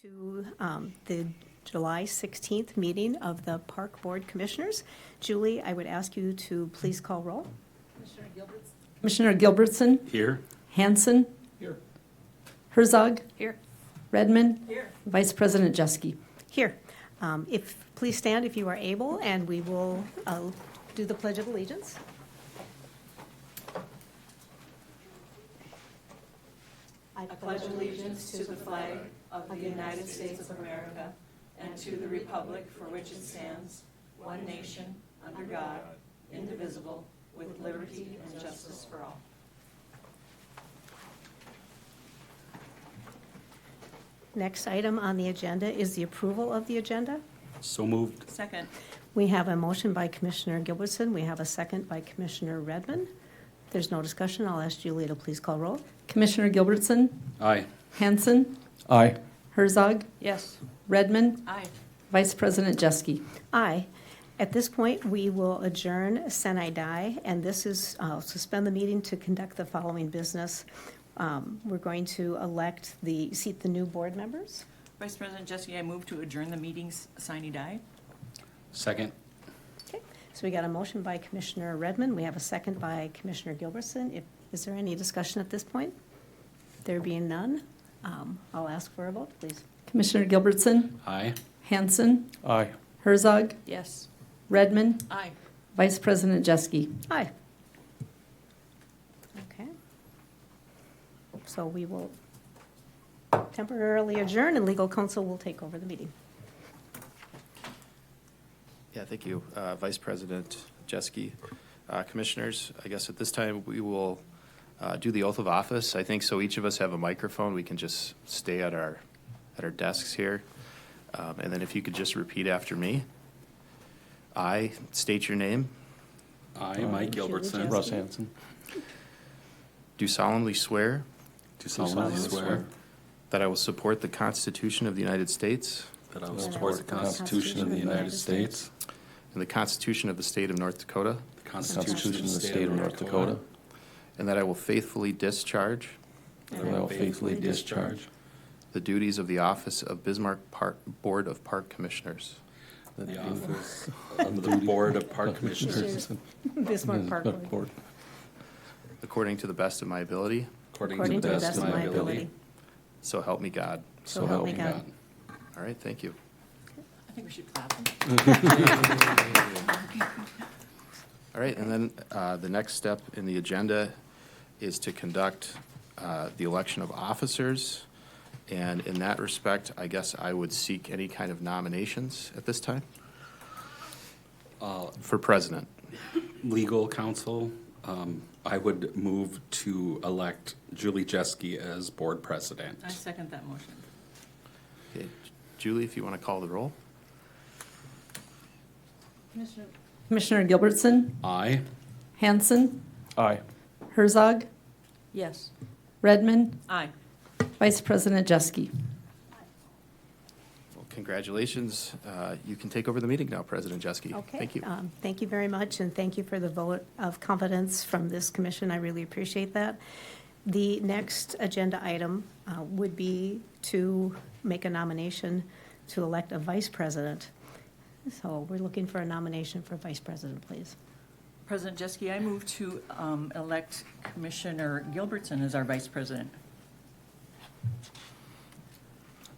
To the July 16th meeting of the Park Board Commissioners. Julie, I would ask you to please call roll. Commissioner Gilbertson. Here. Hanson. Here. Herzog. Here. Redmond. Here. Vice President Jeske. Here. Please stand if you are able, and we will do the Pledge of Allegiance. I pledge allegiance to the flag of the United States of America and to the republic for which it stands, one nation, under God, indivisible, with liberty and justice for all. Next item on the agenda is the approval of the agenda. So moved. Second. We have a motion by Commissioner Gilbertson. We have a second by Commissioner Redmond. If there's no discussion, I'll ask Julie to please call roll. Commissioner Gilbertson. Aye. Hanson. Aye. Herzog. Yes. Redmond. Aye. Vice President Jeske. Aye. At this point, we will adjourn sine die, and this is suspend the meeting to conduct the following business. We're going to seat the new board members. Vice President Jeske, I move to adjourn the meetings sine die. Second. Okay, so we got a motion by Commissioner Redmond. We have a second by Commissioner Gilbertson. Is there any discussion at this point? There being none, I'll ask for a vote, please. Commissioner Gilbertson. Aye. Hanson. Aye. Herzog. Yes. Redmond. Aye. Vice President Jeske. Aye. Okay. So we will temporarily adjourn, and legal counsel will take over the meeting. Yeah, thank you, Vice President Jeske. Commissioners, I guess at this time we will do the oath of office. I think so each of us have a microphone. We can just stay at our desks here. And then if you could just repeat after me. I state your name. I, Mike Gilbertson. Jeske. Russ Hanson. Do solemnly swear Do solemnly swear that I will support the Constitution of the United States that I will support the Constitution of the United States, and the Constitution of the State of North Dakota, the Constitution of the State of North Dakota, and that I will faithfully discharge and I will faithfully discharge the duties of the office of Bismarck Board of Park Commissioners the office of the Board of Park Commissioners Bismarck Park Board. according to the best of my ability. according to the best of my ability. So help me God. So help me God. All right, thank you. I think we should clap. All right, and then the next step in the agenda is to conduct the election of officers. And in that respect, I guess I would seek any kind of nominations at this time for president. Legal counsel, I would move to elect Julie Jeske as board president. I second that motion. Okay, Julie, if you want to call the roll. Commissioner Gilbertson. Aye. Hanson. Aye. Herzog. Yes. Redmond. Aye. Vice President Jeske. Well, congratulations. You can take over the meeting now, President Jeske. Okay. Thank you. Thank you very much, and thank you for the vote of confidence from this commission. I really appreciate that. The next agenda item would be to make a nomination to elect a vice president. So we're looking for a nomination for vice president, please. President Jeske, I move to elect Commissioner Gilbertson as our vice president.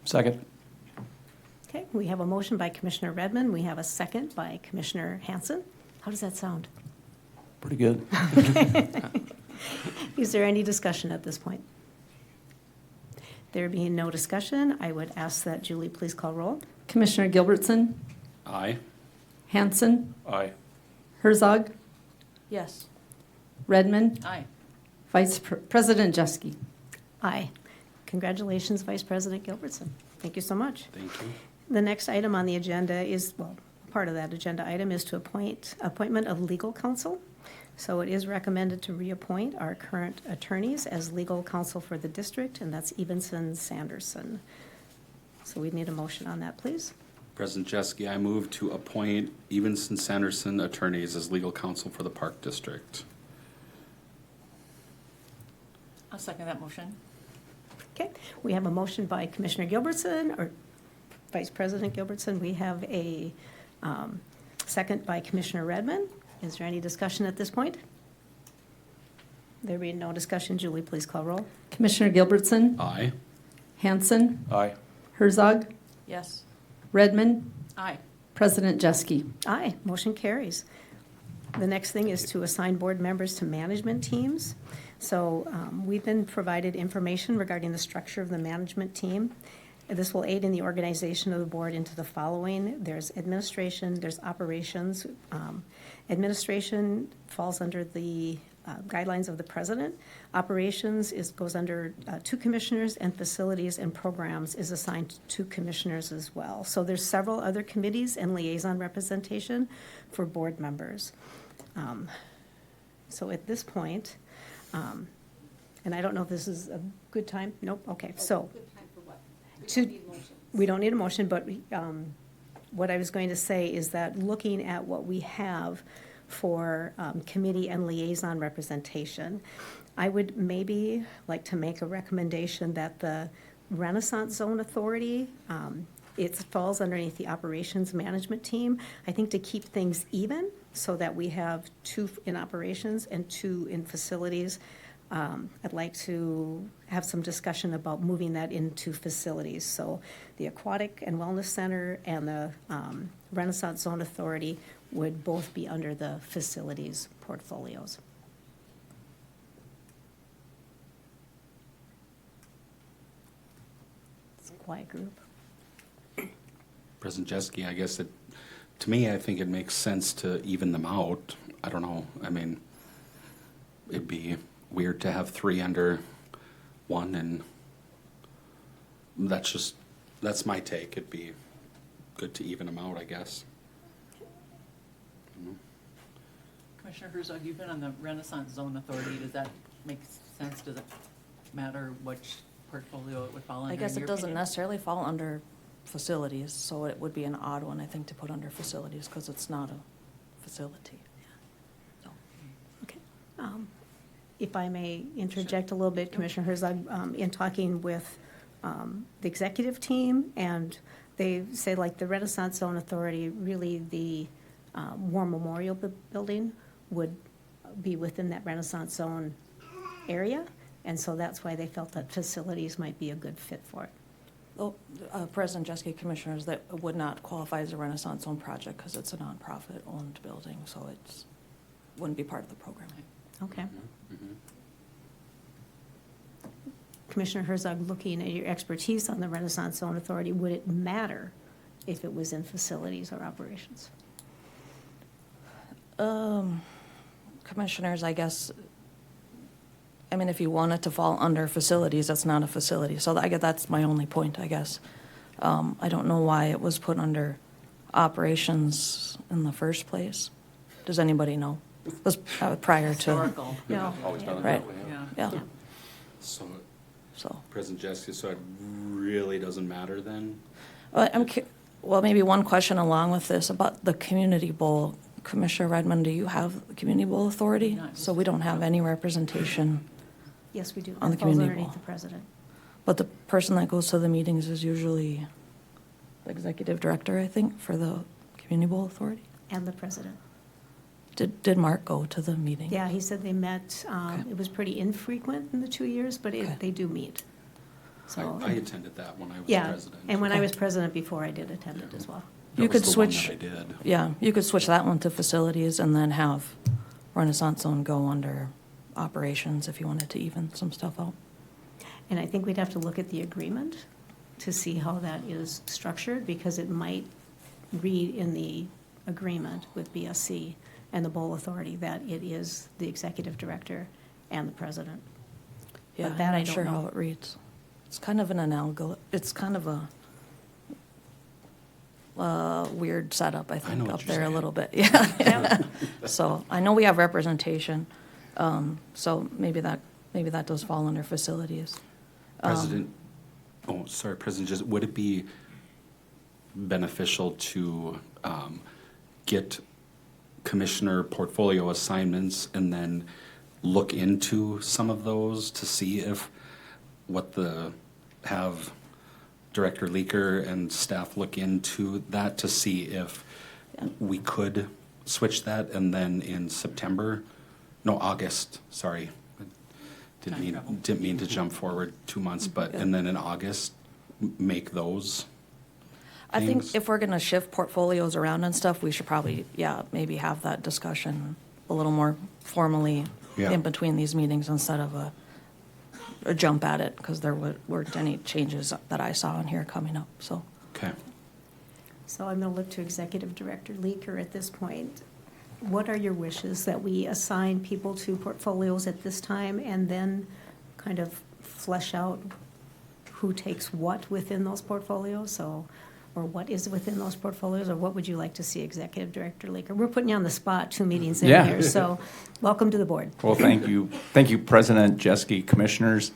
Second. Okay, we have a motion by Commissioner Redmond. We have a second by Commissioner Hanson. How does that sound? Pretty good. Is there any discussion at this point? There being no discussion, I would ask that Julie please call roll. Commissioner Gilbertson. Aye. Hanson. Aye. Herzog. Yes. Redmond. Aye. Vice President Jeske. Aye. Congratulations, Vice President Gilbertson. Thank you so much. Thank you. The next item on the agenda is, well, part of that agenda item is to appointment of legal counsel. So it is recommended to reappoint our current attorneys as legal counsel for the district, and that's Evenson Sanderson. So we need a motion on that, please. President Jeske, I move to appoint Evenson Sanderson attorneys as legal counsel for the Park District. I'll second that motion. Okay, we have a motion by Commissioner Gilbertson, or Vice President Gilbertson. We have a second by Commissioner Redmond. Is there any discussion at this point? There being no discussion, Julie, please call roll. Commissioner Gilbertson, Aye. Hanson, Aye. Herzog, Yes. Redmond, Aye. President Jeske. Aye, motion carries. The next thing is to assign board members to management teams. So we've been provided information regarding the structure of the management team. This will aid in the organization of the board into the following. There's administration, there's operations. Administration falls under the guidelines of the president. Operations goes under 2 commissioners, and facilities and programs is assigned to 2 commissioners as well. So there's several other committees and liaison representation for board members. So at this point, and I don't know if this is a good time. Nope. Okay. So we don't need a motion, but what I was going to say is that looking at what we have for committee and liaison representation, I would maybe like to make a recommendation that the Renaissance Zone Authority, it falls underneath the operations management team. I think to keep things even so that we have 2 in operations and 2 in facilities. I'd like to have some discussion about moving that into facilities. So the Aquatic and Wellness Center and the Renaissance Zone Authority would both be under the facilities portfolios. It's a quiet group. President Jeske, I guess to me, I think it makes sense to even them out. I don't know. I mean, it'd be weird to have 3 under 1, and that's my take. It'd be good to even them out, I guess. Commissioner Herzog, you've been on the Renaissance Zone Authority. Does that make sense? Does it matter which portfolio it would fall under? I guess in it your doesn't opinion? necessarily fall under facilities, so it would be an odd one, I think, to put under facilities, because it's not a facility. So, Okay. If I may interject a little bit, Commissioner Herzog, in talking with the executive team, and they say like the Renaissance Zone Authority, really the War Memorial Building would be within that Renaissance Zone area, and so that's why they felt that facilities might be a good fit for it. oh, President Jeske, commissioners, that would not qualify as a Renaissance Zone project because it's a nonprofit-owned building, so it wouldn't be part of the program. Okay. Mhm. Commissioner Herzog, looking at your expertise on the Renaissance Zone Authority, would it matter if it was in facilities or operations? Commissioners, I guess, I mean, if you want it to fall under facilities, that's not a facility. So I guess that's my only point, I guess. I don't know why it was put under operations in the first place. Does anybody know? It was prior to, Historical. No. Always done it Right. that way, huh? yeah, Yeah. So, so. President Jeske, so it really doesn't matter then? Well, maybe one question along with this about the community bowl. Commissioner Redmond, do you have the community bowl authority? No, So we don't have any representation, Yes, we do. On the That falls community underneath bowl. the president. but the person that goes to the meetings is usually the executive director, I think, for the community bowl authority. And the president. Did Mark go to the meeting? Yeah, he said they met, Okay. it was pretty infrequent in the 2 years, but Okay. they do meet. So, I attended that when I was yeah, president. and when I was president before, I did attend it as well. That You was could the one switch- that I did. Yeah, you could switch that one to facilities and then have Renaissance Zone go under operations if you wanted to even some stuff out. And I think we'd have to look at the agreement to see how that is structured, because it might read in the agreement with BSC and the Bowl Authority that it is the executive director and the president. Yeah, But that I'm I not don't sure know. how it reads. It's kind of an it's kind of a weird setup, I know think, what up you're there a saying. little bit, yeah. So I know we have representation, so maybe that does fall under facilities. President, President, just, would it be beneficial to get commissioner portfolio assignments and then look into some of those to see if what the have Director Leaker and staff look into that to see if we could switch that, and then in August, sorry. Didn't mean to jump forward 2 months, and then in August, make those I think things. if we're gonna shift portfolios around and stuff, we should probably, maybe have that discussion a little more formally Yeah. in between these meetings instead of a jump at it, because there weren't any changes that I saw in here coming up, so. Okay. So I'm going to look to Executive Director Leaker at this point. What are your wishes, that we assign people to portfolios at this time and then kind of flesh out who takes what within those portfolios? So, or what is within those portfolios, or what would you like to see, Executive Director Leaker? We're putting you on the spot 2 meetings in Yeah. here, so welcome to the board. Well, thank you. Thank you, President Jeske, Commissioners.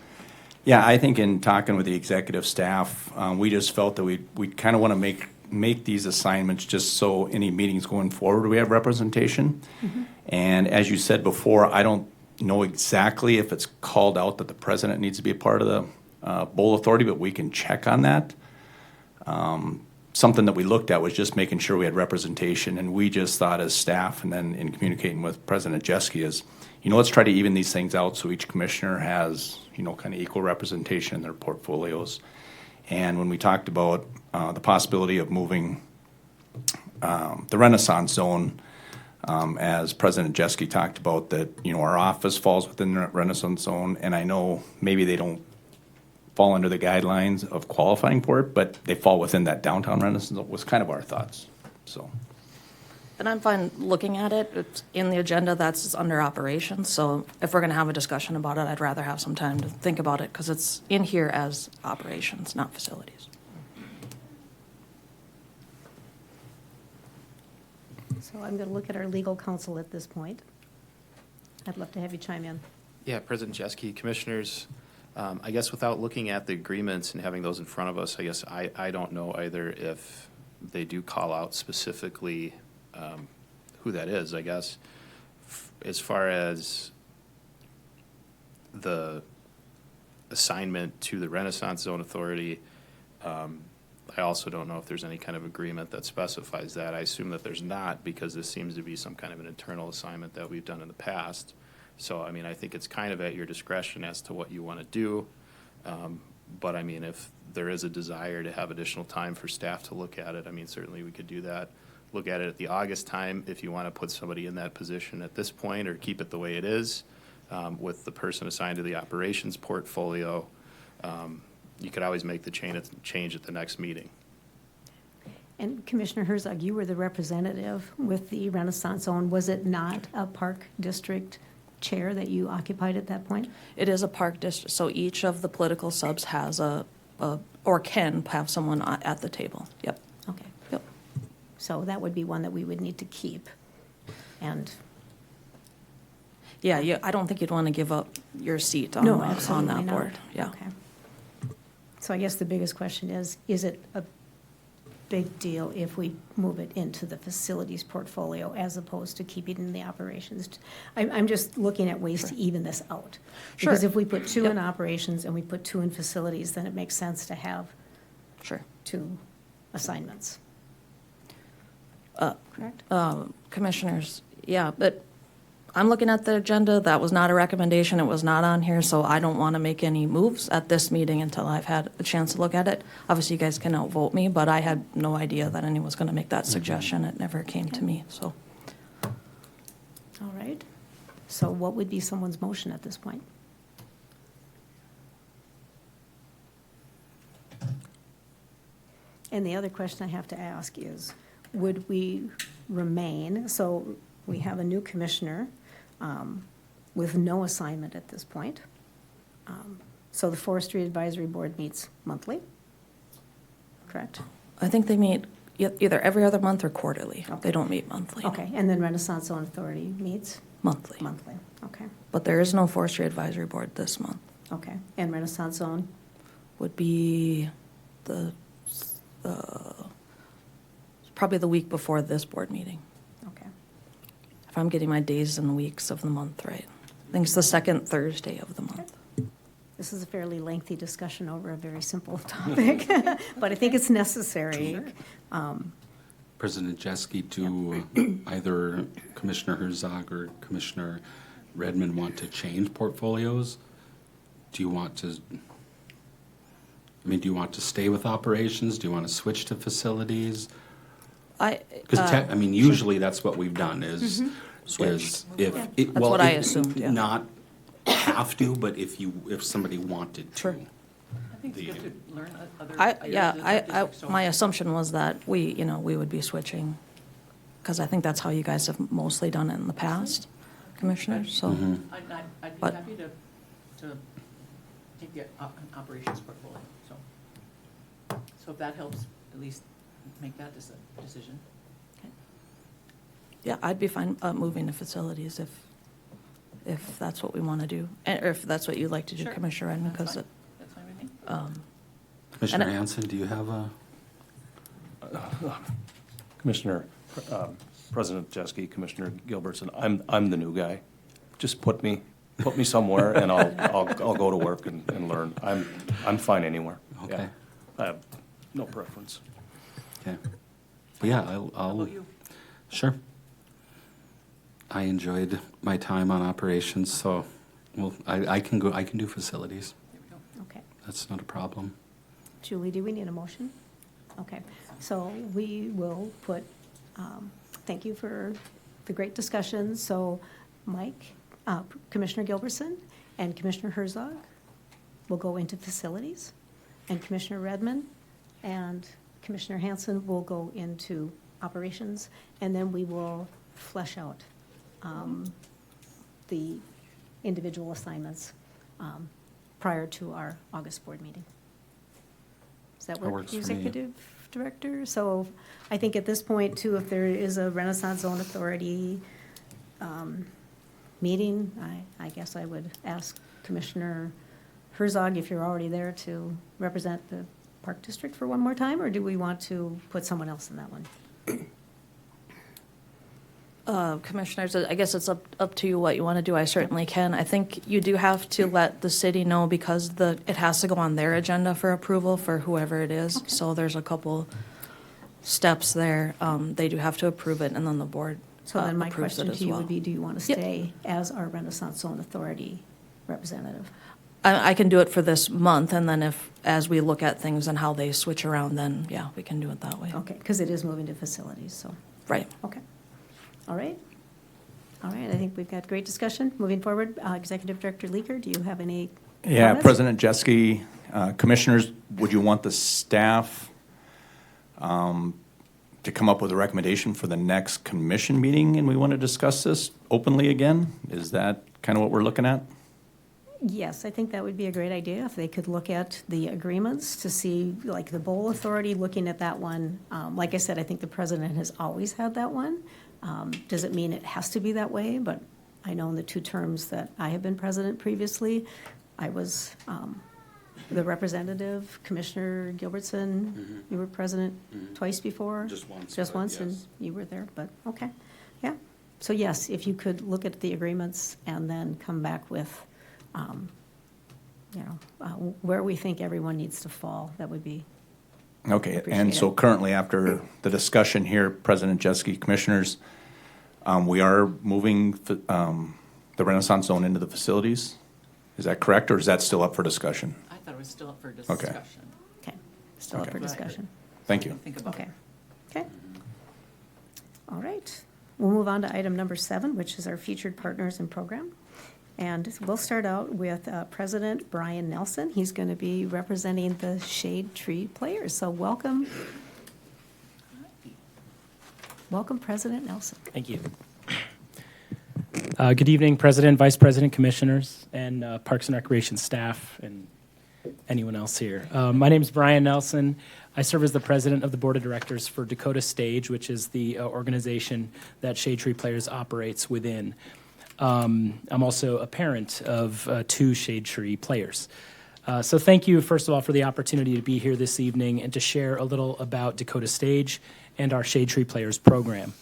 Yeah, I think in talking with the executive staff, we just felt that we kind of want to make these assignments just so any meetings going forward, we have representation. And as you said before, I don't know exactly if it's called out that the president needs to be a part of the Bowl Authority, but we can check on that. Something that we looked at was just making sure we had representation, and we just thought as staff, and then in communicating with President Jeske, is, let's try to even these things out so each commissioner has, kind of equal representation in their portfolios. And when we talked about the possibility of moving the Renaissance Zone, as President Jeske talked about, that, our office falls within the Renaissance Zone, and I know maybe they don't fall under the guidelines of qualifying for it, but they fall within that downtown Renaissance was kind of our thoughts, so. And I'm fine looking at it. It's in the agenda, that's under operations. So if we're going to have a discussion about it, I'd rather have some time to think about it, because it's in here as operations, not facilities. So I'm going to look at our legal counsel at this point. I'd love to have you chime in. Yeah, President Jeske, Commissioners, I guess without looking at the agreements and having those in front of us, I guess I don't know either if they do call out specifically who that is, I guess. As far as the assignment to the Renaissance Zone Authority, I also don't know if there's any kind of agreement that specifies that. I assume that there's not, because this seems to be some kind of an internal assignment that we've done in the past. So, I mean, I think it's kind of at your discretion as to what you want to do. But, I mean, if there is a desire to have additional time for staff to look at it, I mean, certainly we could do that. Look at it at the August time if you want to put somebody in that position at this point, or keep it the way it is with the person assigned to the operations portfolio. You could always make the change at the next meeting. And Commissioner Herzog, you were the representative with the Renaissance Zone. Was it not a park district chair that you occupied at that point? It is a park district, so each of the political subs has or can have someone at the table. Yep. Okay. Yep. So that would be one that we would need to keep. And Yeah, I don't think you'd want to give up your seat no, on absolutely that not. board. Yeah. Okay. So I guess the biggest question is it a big deal if we move it into the facilities portfolio as opposed to keeping it in the operations? I'm just looking at ways to even this out. Sure. Because if we put 2 Yep. in operations and we put 2 in facilities, then it makes sense to have Sure. 2 assignments. Correct? Commissioners, yeah, but I'm looking at the agenda. That was not a recommendation. It was not on here, so I don't want to make any moves at this meeting until I've had a chance to look at it. Obviously, you guys can outvote me, but I had no idea that anyone was going to make that suggestion. It never came to me, so. All right. So what would be someone's motion at this point? And the other question I have to ask is, would we remain, so we have a new commissioner with no assignment at this point. So the Forestry Advisory Board meets monthly, correct? I think they meet either every other month or quarterly. Okay. They don't meet monthly. Okay, and then Renaissance Zone Authority meets Monthly. monthly, okay, But there is no Forestry Advisory Board this month. okay. And Renaissance Zone, Would be probably the week before this board meeting, okay. if I'm getting my days and weeks of the month right. I think it's the second Thursday of the month. This is a fairly lengthy discussion over a very simple topic, but I think it's necessary. President Jeske, do either Commissioner Herzog or Commissioner Redmond want to change portfolios? Do you want to, do you want to stay with operations? Do you want to switch to facilities? Because, usually that's what we've done is if, it, That's well, what I it- assumed, yeah. Not have to, but if somebody wanted to. Sure. I think it's good to learn other Yeah, areas of the district, so- my assumption was that we would be switching, because I think that's how you guys have mostly done it in the past, commissioners, so. I'd be But- happy to take the operations portfolio, so. So if that helps, at least make that decision. Yeah, I'd be fine moving to facilities if that's what we want to do, or if that's what you'd like to do, Sure. Commissioner Redmond, That's because fine. That's fine with me. Commissioner And I- Hanson, do you have a? Commissioner, President Jeske, Commissioner Gilbertson, I'm the new guy. Just put me somewhere and I'll go to work and learn. I'm fine anywhere. Okay. Yeah. I have no preference. Okay. But yeah, How I'll, about you? sure. I enjoyed my time on operations, so, well, I can do facilities. There we go. Okay. That's not a problem. Julie, do we need a motion? Okay, so we will put, thank you for the great discussion. So Mike, Commissioner Gilbertson and Commissioner Herzog will go into facilities, and Commissioner Redmond and Commissioner Hanson will go into operations, and then we will flesh out the individual assignments prior to our August board meeting. Does that That work, works for me. Executive Director? So I think at this point, too, if there is a Renaissance Zone Authority meeting, I guess I would ask Commissioner Herzog, if you're already there, to represent the Park District for one more time, or do we want to put someone else in that one? Commissioners, I guess it's up to you what you want to do. I certainly can. I think you do have to let the city know, because it has to go on their agenda for approval for whoever it is. So there's a couple steps there. They do have to approve it, and then the board So then my approves question it as to you well. would be, do you want to Yep. stay as our Renaissance Zone Authority representative? I can do it for this month, and then as we look at things and how they switch around, then, yeah, we can do it that way. Okay, because it is moving to facilities, so, Right. okay. All right. All right, I think we've got great discussion. Moving forward, Executive Director Leaker, do you have any Yeah, comments? President Jeske, Commissioners, would you want the staff to come up with a recommendation for the next commission meeting, and we want to discuss this openly again? Is that kind of what we're looking at? Yes, I think that would be a great idea, if they could look at the agreements to see, like the Bowl Authority, looking at that one. Like I said, I think the president has always had that one. Doesn't mean it has to be that way, but I know in the 2 terms that I have been president previously, I was the representative. Commissioner Gilbertson, you were president twice before? Just once, Just but once, and yes. you were there, but, okay, yeah. So yes, if you could look at the agreements and then come back with, where we think everyone needs to fall, that would be, Okay, Appreciate and so it. currently, after the discussion here, President Jeske, Commissioners, we are moving the Renaissance Zone into the facilities? Is that correct, or is that still up for discussion? I thought it was still up for Okay. discussion. okay, still up for Okay. discussion. Thank you. Think about Okay, it. okay. All right, we'll move on to item number 7, which is our featured partners and program. And we'll start out with President Brian Nelson. He's going to be representing the Shade Tree Players. So welcome. Welcome, President Nelson. Thank you. Good evening, President, Vice President, Commissioners, and Parks and Recreation staff, and anyone else here. My name is Brian Nelson. I serve as the President of the Board of Directors for Dakota Stage, which is the organization that Shade Tree Players operates within. I'm also a parent of 2 Shade Tree Players. So thank you, first of all, for the opportunity to be here this evening and to share a little about Dakota Stage and our Shade Tree Players program.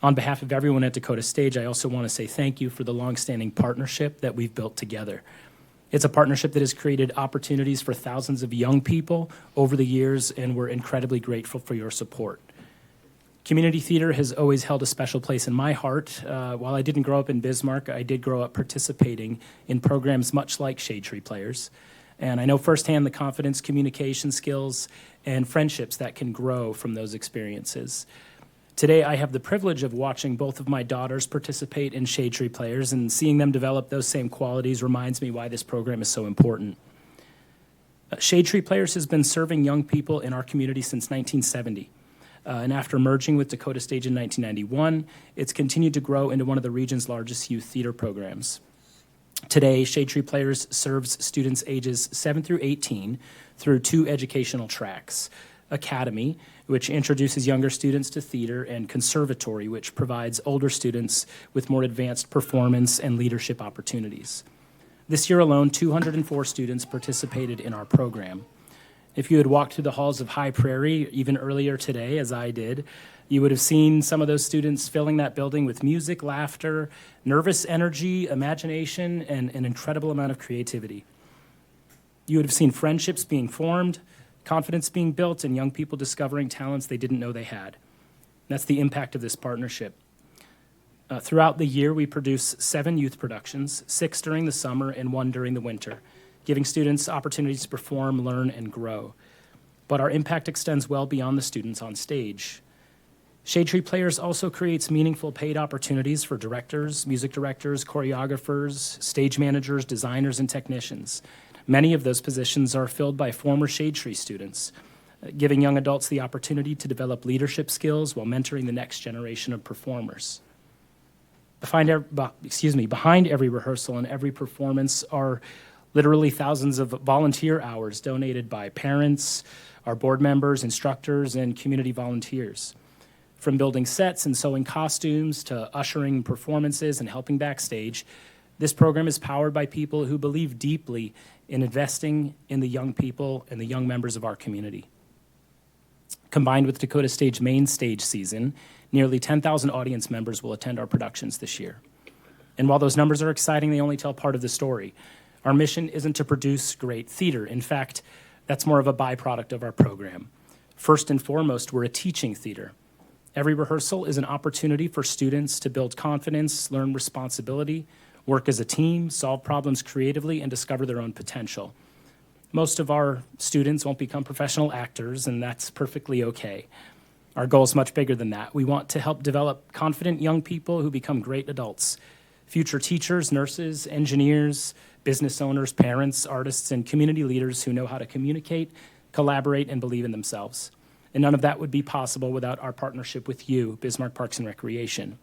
On behalf of everyone at Dakota Stage, I also want to say thank you for the longstanding partnership that we've built together. It's a partnership that has created opportunities for thousands of young people over the years, and we're incredibly grateful for your support. Community theater has always held a special place in my heart. While I didn't grow up in Bismarck, I did grow up participating in programs much like Shade Tree Players. And I know firsthand the confidence, communication skills, and friendships that can grow from those experiences. Today, I have the privilege of watching both of my daughters participate in Shade Tree Players, and seeing them develop those same qualities reminds me why this program is so important. Shade Tree Players has been serving young people in our community since 1970. And after merging with Dakota Stage in 1991, it's continued to grow into one of the region's largest youth theater programs. Today, Shade Tree Players serves students ages 7 through 18 through 2 educational tracks: Academy, which introduces younger students to theater, and Conservatory, which provides older students with more advanced performance and leadership opportunities. This year alone, 204 students participated in our program. If you had walked through the halls of High Prairie even earlier today, as I did, you would have seen some of those students filling that building with music, laughter, nervous energy, imagination, and an incredible amount of creativity. You would have seen friendships being formed, confidence being built, and young people discovering talents they didn't know they had. That's the impact of this partnership. Throughout the year, we produce 7 youth productions, 6 during the summer and 1 during the winter, giving students opportunities to perform, learn, and grow. But our impact extends well beyond the students on stage. Shade Tree Players also creates meaningful paid opportunities for directors, music directors, choreographers, stage managers, designers, and technicians. Many of those positions are filled by former Shade Tree students, giving young adults the opportunity to develop leadership skills while mentoring the next generation of performers. Behind every rehearsal and every performance are literally thousands of volunteer hours donated by parents, our board members, instructors, and community volunteers. From building sets and sewing costumes to ushering performances and helping backstage, this program is powered by people who believe deeply in investing in the young people and the young members of our community. Combined with Dakota Stage main stage season, nearly 10,000 audience members will attend our productions this year. And while those numbers are exciting, they only tell part of the story. Our mission isn't to produce great theater. In fact, that's more of a byproduct of our program. First and foremost, we're a teaching theater. Every rehearsal is an opportunity for students to build confidence, learn responsibility, work as a team, solve problems creatively, and discover their own potential. Most of our students won't become professional actors, and that's perfectly okay. Our goal is much bigger than that. We want to help develop confident young people who become great adults, future teachers, nurses, engineers, business owners, parents, artists, and community leaders who know how to communicate, collaborate, and believe in themselves. And none of that would be possible without our partnership with you, Bismarck Parks and Recreation.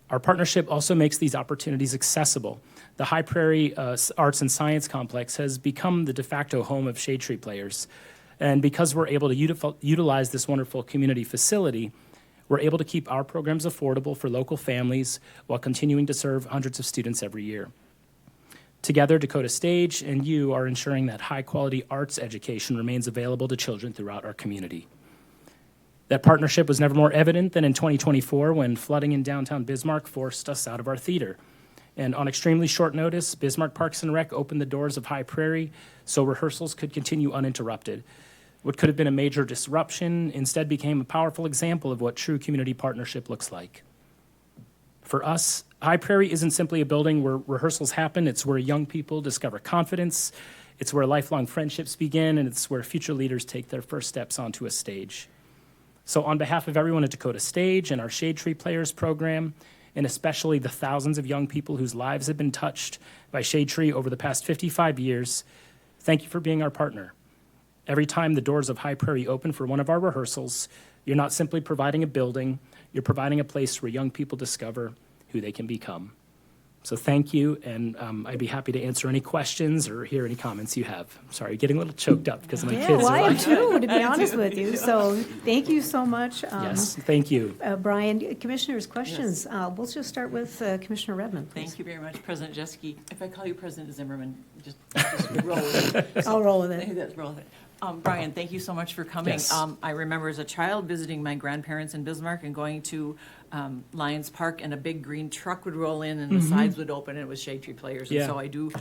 Our partnership also makes these opportunities accessible. The High Prairie Arts and Science Complex has become the de facto home of Shade Tree Players. And because we're able to utilize this wonderful community facility, we're able to keep our programs affordable for local families while continuing to serve hundreds of students every year. Together, Dakota Stage and you are ensuring that high-quality arts education remains available to children throughout our community. That partnership was never more evident than in 2024 when flooding in downtown Bismarck forced us out of our theater. And on extremely short notice, Bismarck Parks and Rec opened the doors of High Prairie so rehearsals could continue uninterrupted. What could have been a major disruption instead became a powerful example of what true community partnership looks like. For us, High Prairie isn't simply a building where rehearsals happen. It's where young people discover confidence, it's where lifelong friendships begin, and it's where future leaders take their first steps onto a stage. So on behalf of everyone at Dakota Stage and our Shade Tree Players program, and especially the thousands of young people whose lives have been touched by Shade Tree over the past 55 years, thank you for being our partner. Every time the doors of High Prairie open for one of our rehearsals, you're not simply providing a building, you're providing a place where young people discover who they can become. So thank you, and I'd be happy to answer any questions or hear any comments you have. Sorry, getting a little choked up because my Yeah, kids well, are I am like, too, to be honest with you. So thank you so much. yes, thank you. Brian, commissioners, questions? We'll just start with Commissioner Redmond, please. Thank you very much, President Jeske. If I call you President Zimmerman, just roll with it. I'll roll with it. That's roll with it. Brian, thank you so much for coming. Yes. I remember as a child visiting my grandparents in Bismarck and going to Lions Park, and a big green truck would roll in, and the sides would open, and it was Shade Tree Players. And Yeah. so I do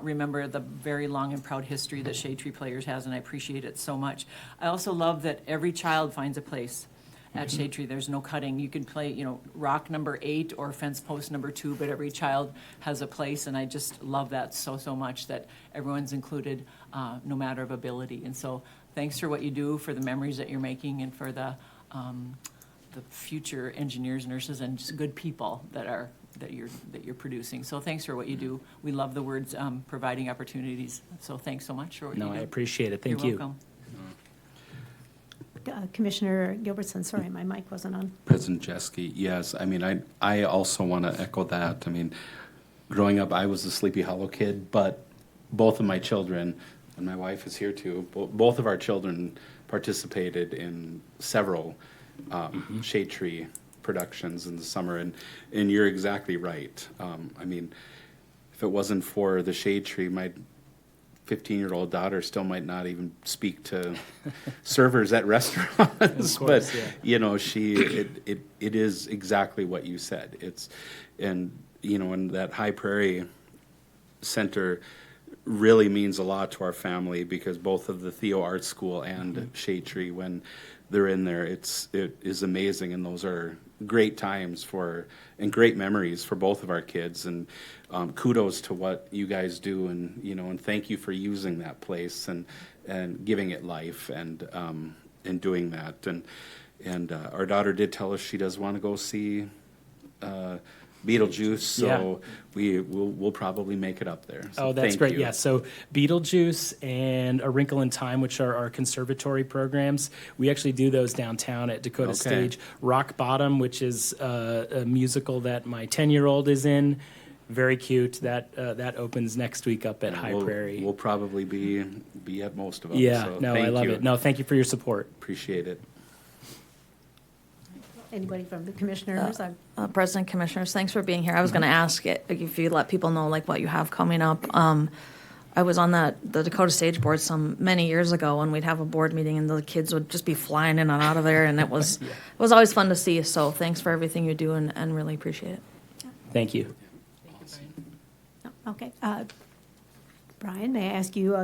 remember the very long and proud history that Shade Tree Players has, and I appreciate it so much. I also love that every child finds a place at Shade Tree. There's no cutting. You can play, rock number 8 or fence post number 2, but every child has a place, and I just love that so much, that everyone's included, no matter of ability. And so thanks for what you do, for the memories that you're making, and for the future engineers, nurses, and just good people that you're producing. So thanks for what you do. We love the words providing opportunities. So thanks so much for what you do. No, I appreciate it. Thank You're you. welcome. Commissioner Gilbertson, sorry, my mic wasn't on. President Jeske, yes, I mean, I also want to echo that. I mean, growing up, I was a Sleepy Hollow kid, but both of my children, and my wife is here too, both of our children participated in several Shade Tree productions in the summer, and you're exactly right. I mean, if it wasn't for the Shade Tree, my 15-year-old daughter still might not even speak to servers at restaurants. course, But yeah. it is exactly what you said. And that High Prairie Center really means a lot to our family, because both of the Theo Art School and Shade Tree, when they're in there, it is amazing, and those are great times and great memories for both of our kids. And kudos to what you guys do, and thank you for using that place and giving it life, and doing that. And our daughter did tell us she does want to go see Beetlejuice, so we'll probably make it up there. So Oh, that's thank great. you. Yeah, so Beetlejuice and A Wrinkle in Time, which are our conservatory programs, we actually do those downtown at Dakota Okay. Stage. Rock Bottom, which is a musical that my 10-year-old is in, very cute. That opens next week up at High Prairie. We'll probably be at most of them. Yeah, so no, thank I love you. it. No, thank you for your support. Appreciate it. Anybody from the commissioners? President, Commissioners, thanks for being here. I was going to ask if you let people know what you have coming up. I was on the Dakota Stage Board many years ago, and we'd have a board meeting, and the kids would just be flying in and out of there, and it was always fun to see. So thanks for everything you do, and really appreciate it. Thank you. Okay. Brian, may I ask you,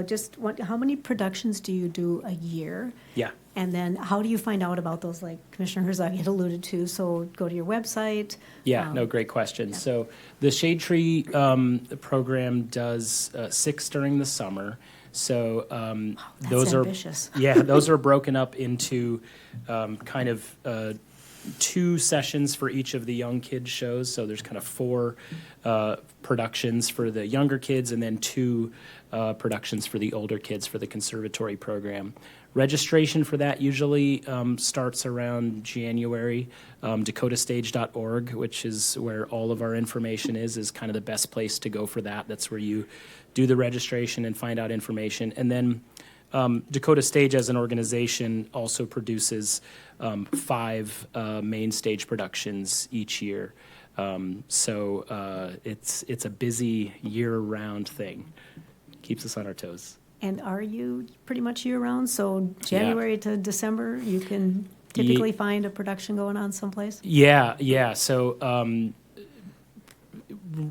how many productions do you do a year? Yeah. And then how do you find out about those, like Commissioner Herzog had alluded to? So go to your website? Yeah, no, great question. So the Shade Tree program does 6 during the summer. So That's those ambitious. those are broken up into kind of 2 sessions for each of the young kids shows. So there's kind of 4 productions for the younger kids, and then 2 productions for the older kids for the conservatory program. Registration for that usually starts around January. DakotaStage.org, which is where all of our information is kind of the best place to go for that. That's where you do the registration and find out information. And then Dakota Stage as an organization also produces 5 main stage productions each year. So it's a busy year-round thing. Keeps us on our toes. And are you pretty much year-round? So January to December, you can typically find a production going on someplace? Yeah. So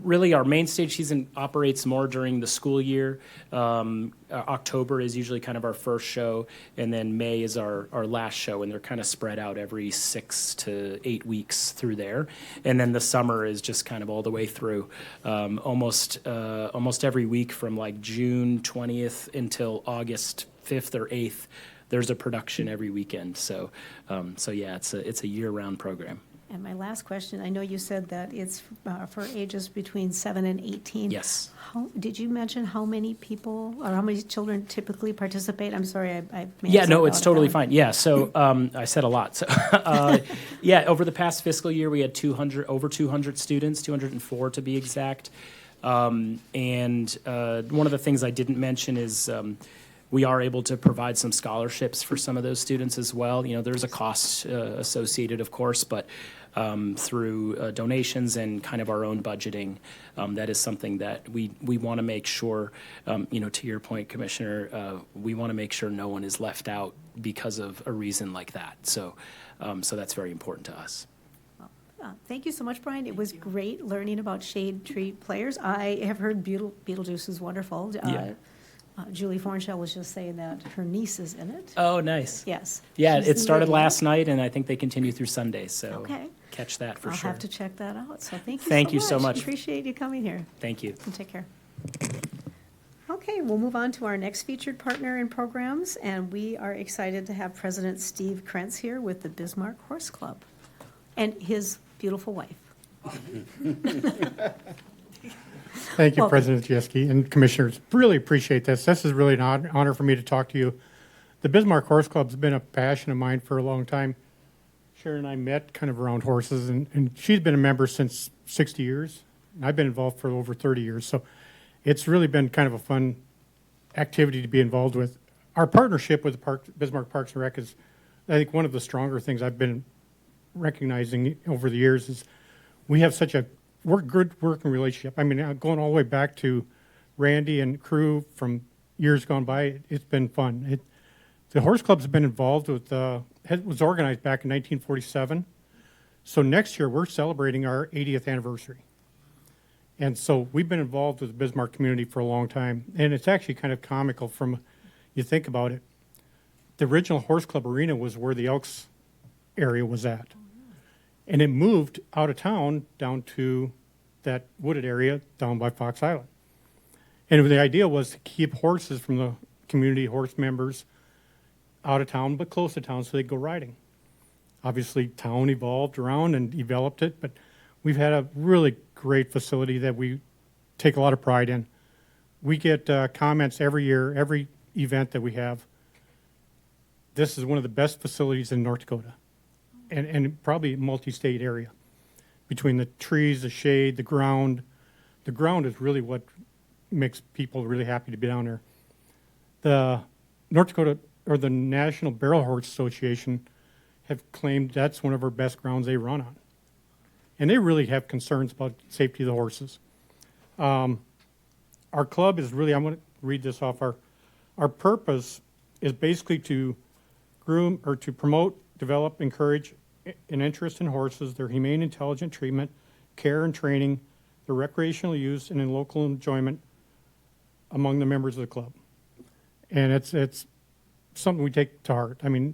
really, our main stage season operates more during the school year. October is usually kind of our first show, and then May is our last show, and they're kind of spread out every 6 to 8 weeks through there. And then the summer is just kind of all the way through, almost every week from like June 20th until August 5th or 8th. There's a production every weekend. So yeah, it's a year-round program. And my last question, I know you said that it's for ages between 7 and 18. Yes. Did you mention how many people or how many children typically participate? I'm sorry, I may have Yeah, said no, it it's out of totally turn. fine. Yeah, so I said a lot. So, over the past fiscal year, we had over 200 students, 204 to be exact. And one of the things I didn't mention is we are able to provide some scholarships for some of those students as well. There's a cost associated, of course, but through donations and kind of our own budgeting, that is something that we want to make sure, to your point, Commissioner, we want to make sure no one is left out because of a reason like that. So that's very important to us. Thank you so much, Brian. It was great learning about shade tree players. I have heard Beetlejuice is wonderful. Yeah. Julie Fornshell was just saying that her niece is in it. Oh, nice. Yes. Yeah, She's it started in last night, and I think they continue through Sunday, so Okay. catch that for I'll sure. have to check that out. So Thank you so much. Appreciate you coming here. Thank you. And take care. Okay, we'll move on to our next featured partner in programs, and we are excited to have President Steve Krentz here with the Bismarck Horse Club and his beautiful wife. Thank you, Welcome. President Jeske and Commissioners. Really appreciate this. This is really an honor for me to talk to you. The Bismarck Horse Club's been a passion of mine for a long time. Sharon and I met kind of around horses, and she's been a member since 60 years. And I've been involved for over 30 years. So it's really been kind of a fun activity to be involved with. Our partnership with the Bismarck Parks and Rec is, I think, one of the stronger things I've been recognizing over the years is we have such a good working relationship. I mean, going all the way back to Randy and crew from years gone by, it's been fun. The horse club's been involved with, it was organized back in 1947. So next year, we're celebrating our 80th anniversary. And so we've been involved with the Bismarck community for a long time. And it's actually kind of comical from, you think about it. The original horse club arena was where the Elks area was at. And it moved out of town down to that wooded area down by Fox Island. And the idea was to keep horses from the community, horse members, out of town, but close to town so they'd go riding. Obviously, town evolved around and developed it, but we've had a really great facility that we take a lot of pride in. We get comments every year, every event that we have. This is one of the best facilities in North Dakota. And probably a multi-state area. Between the trees, the shade, the ground. The ground is really what makes people really happy to be down there. The North Dakota, or the National Barrel Horse Association, have claimed that's one of our best grounds they run on. And they really have concerns about safety of the horses. Our club is really, I'm going to read this off. Our purpose is basically to groom or to promote, develop, encourage an interest in horses, their humane, intelligent treatment, care and training, their recreational use, and in local enjoyment among the members of the club. And it's something we take to heart. I mean,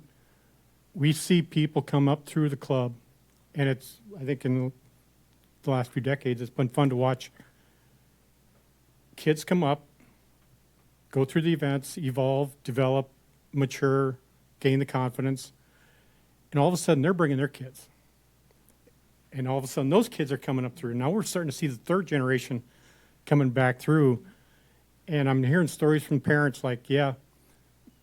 we see people come up through the club, and it's, I think in the last few decades, it's been fun to watch kids come up, go through the events, evolve, develop, mature, gain the confidence, and all of a sudden they're bringing their kids. And all of a sudden those kids are coming up through. Now we're starting to see the third generation coming back through. And I'm hearing stories from parents like, yeah,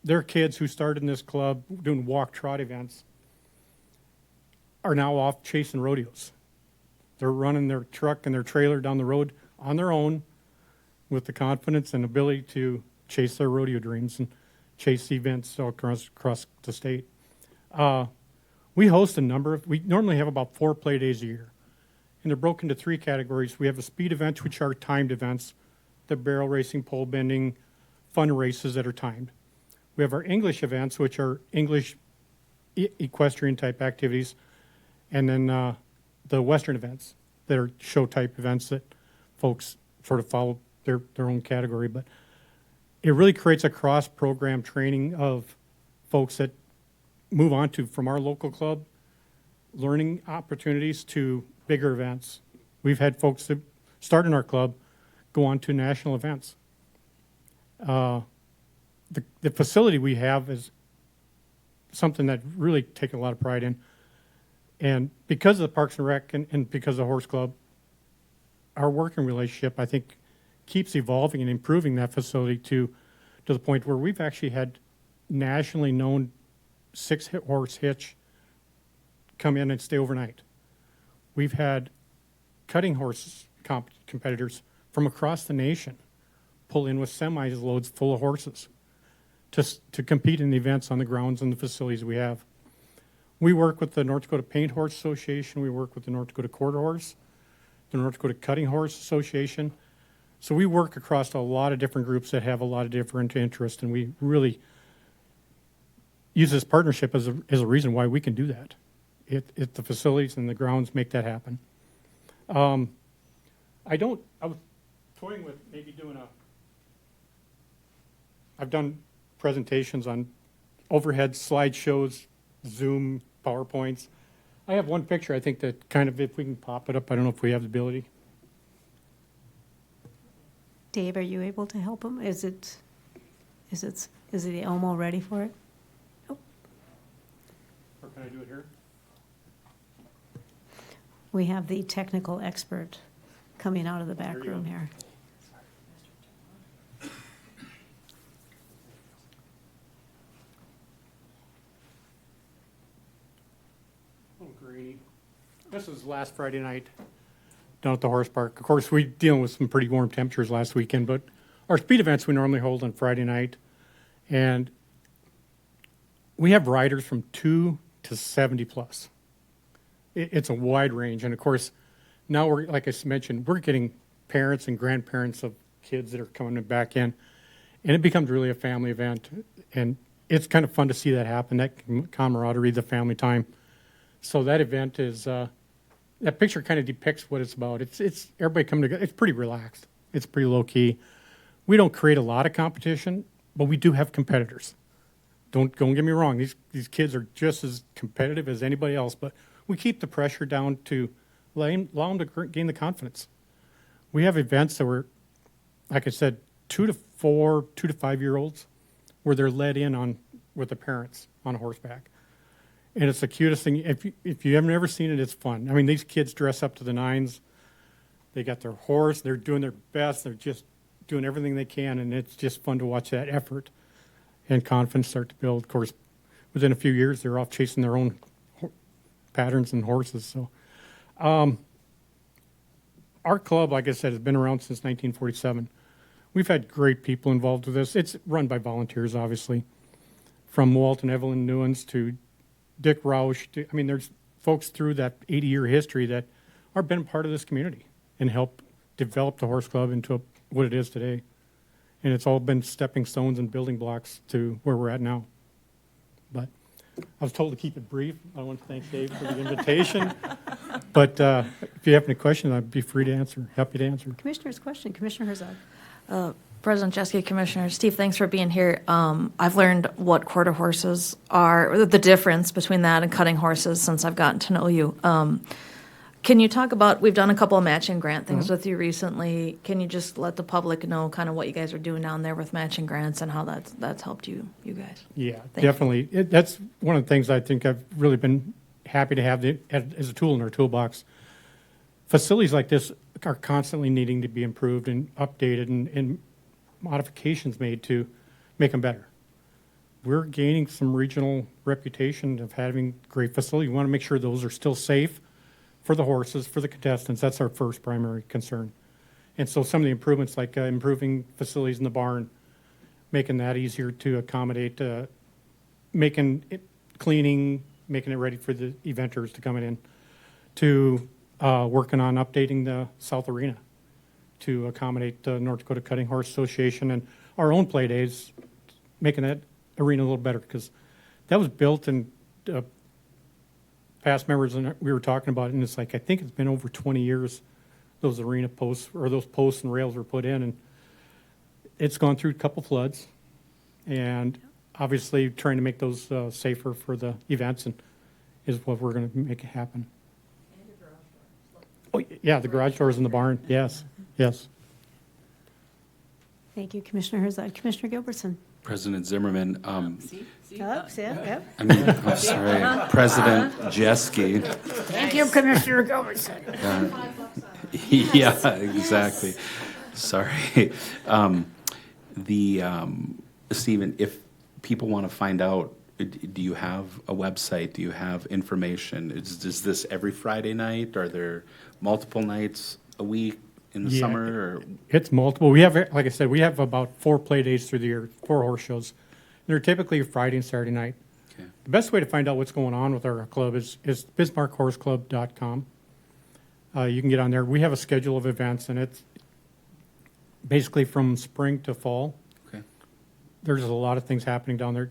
their kids who started in this club doing walk trot events are now off chasing rodeos. They're running their truck and their trailer down the road on their own with the confidence and ability to chase their rodeo dreams and chase events all across the state. We host we normally have about 4 play days a year. And they're broken into 3 categories. We have a speed event, which are timed events, the barrel racing, pole bending, fun races that are timed. We have our English events, which are English equestrian type activities. And then the Western events that are show type events that folks sort of follow their own category. But it really creates a cross-program training of folks that move on to, from our local club, learning opportunities to bigger events. We've had folks that start in our club go on to national events. The facility we have is something that really take a lot of pride in. And because of the Parks and Rec and because of the Horse Club, our working relationship, I think, keeps evolving and improving that facility to the point where we've actually had nationally known 6-horse hitch come in and stay overnight. We've had cutting horse competitors from across the nation pull in with semis loads full of horses to compete in the events on the grounds and the facilities we have. We work with the North Dakota Paint Horse Association. We work with the North Dakota Quarter Horse, the North Dakota Cutting Horse Association. So we work across a lot of different groups that have a lot of different interests, and we really use this partnership as a reason why we can do that. the facilities and the grounds make that happen. I was toying with maybe I've done presentations on overhead slideshows, Zoom, PowerPoints. I have one picture, I think, that kind of, if we can pop it up, I don't know if we have the ability. Dave, are you able to help him? Is the Elmo ready for it? Or can I do it here? We have the technical expert coming out of the back There you room go. here. Oh, great. This was last Friday night down at the horse park. Of course, we dealing with some pretty warm temperatures last weekend, but our speed events we normally hold on Friday night. And we have riders from 2 to 70 plus. It's a wide range. And of course, now we're, like I mentioned, we're getting parents and grandparents of kids that are coming back in. And it becomes really a family event. And it's kind of fun to see that happen, that camaraderie, the family time. So that event is, that picture kind of depicts what it's about. It's everybody coming together. It's pretty relaxed. It's pretty low key. We don't create a lot of competition, but we do have competitors. Don't get me wrong. These kids are just as competitive as anybody else, but we keep the pressure down to allow them to gain the confidence. We have events that were, like I said, 2 to 5-year-olds, where they're led in on with the parents on horseback. And it's the cutest thing. If you have never seen it, it's fun. I mean, these kids dress up to the nines. They got their horse. They're doing their best. They're just doing everything they can, and it's just fun to watch that effort and confidence start to build. Of course, within a few years, they're off chasing their own patterns and horses. So, our club, like I said, has been around since 1947. We've had great people involved with this. It's run by volunteers, obviously, from Walt and Evelyn Newens to Dick Roush. I mean, there's folks through that 80-year history that are been part of this community and help develop the horse club into what it is today. And it's all been stepping stones and building blocks to where we're at now. But I was told to keep it brief. I want to thank Dave for the invitation. But if you have any questions, I'd be free to answer, happy to answer. Commissioner's question, Commissioner Herzog. President Jeske, Commissioner Steve, thanks for being here. I've learned what quarter horses are, or the difference between that and cutting horses since I've gotten to know you. Can you talk about, we've done a couple of matching grant things with you recently. Can you just let the public know kind of what you guys are doing down there with matching grants and how that's helped you guys? Yeah, Thank definitely. That's one of the things I think I've really been happy to have as a tool in our toolbox. Facilities like this are constantly needing to be improved and updated and modifications made to make them better. We're gaining some regional reputation of having great facilities. We want to make sure those are still safe for the horses, for the contestants. That's our first primary concern. And so some of the improvements, like improving facilities in the barn, making that easier to accommodate, making it cleaning, making it ready for the eventers to come in, to working on updating the South Arena to accommodate the North Dakota Cutting Horse Association and our own play days, making that arena a little better, because that was built in past members, and we were talking about it, and it's like, I think it's been over 20 years those arena posts, or those posts and rails were put in, and it's gone through a couple floods, and obviously trying to make those safer for the events and is what we're going to make it happen. Oh, yeah, the garage doors in the barn, yes. Thank you, Commissioner Herzog. Commissioner Gilbertson. President Zimmerman, Yep. I mean, I'm sorry, President Jeske. Thank you, Commissioner Gilbertson. Yeah, exactly. Sorry. Stephen, if people want to find out, do you have a website? Do you have information? Is this every Friday night? Are there multiple nights a week in the summer? Or? It's multiple. We have, like I said, we have about 4 play days through the year, 4 horse shows. They're typically Friday and Saturday night. Okay. The best way to find out what's going on with our club is BismarckHorseClub.com. You can get on there. We have a schedule of events, and it's basically from spring to fall. Okay. There's a lot of things happening down there.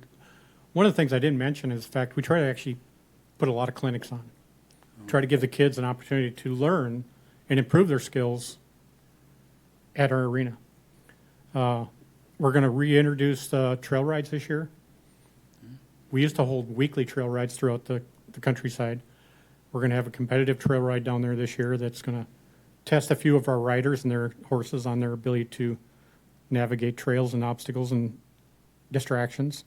One of the things I didn't mention is the fact we try to actually put a lot of clinics on. Try to give the kids an opportunity to learn and improve their skills at our arena. We're going to reintroduce trail rides this year. We used to hold weekly trail rides throughout the countryside. We're going to have a competitive trail ride down there this year that's going to test a few of our riders and their horses on their ability to navigate trails and obstacles and distractions.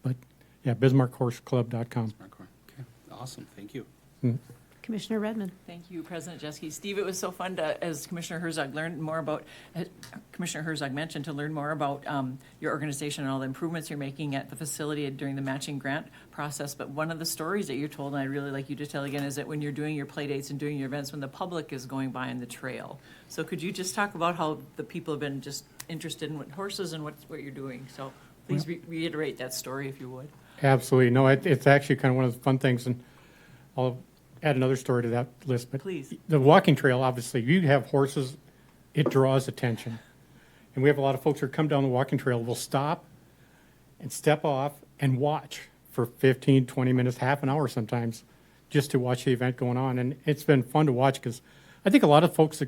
But yeah, BismarckHorseClub.com. Okay, awesome, thank you. Commissioner Redmond. Thank you, President Jeske. Steve, it was so fun to, as Commissioner Herzog learned more about, Commissioner Herzog mentioned, to learn more about your organization and all the improvements you're making at the facility during the matching grant process. But one of the stories that you're told, and I'd really like you to tell again, is that when you're doing your play dates and doing your events, when the public is going by on the trail. So could you just talk about how the people have been just interested in what horses and what you're doing? So please reiterate that story if you would. Absolutely. No, it's actually kind of one of the fun things, and I'll add another story to that list. But Please. the walking trail, obviously, you have horses, it draws attention. And we have a lot of folks who come down the walking trail, will stop and step off and watch for 15, 20 minutes, half an hour sometimes, just to watch the event going on. And it's been fun to watch because I think a lot of folks,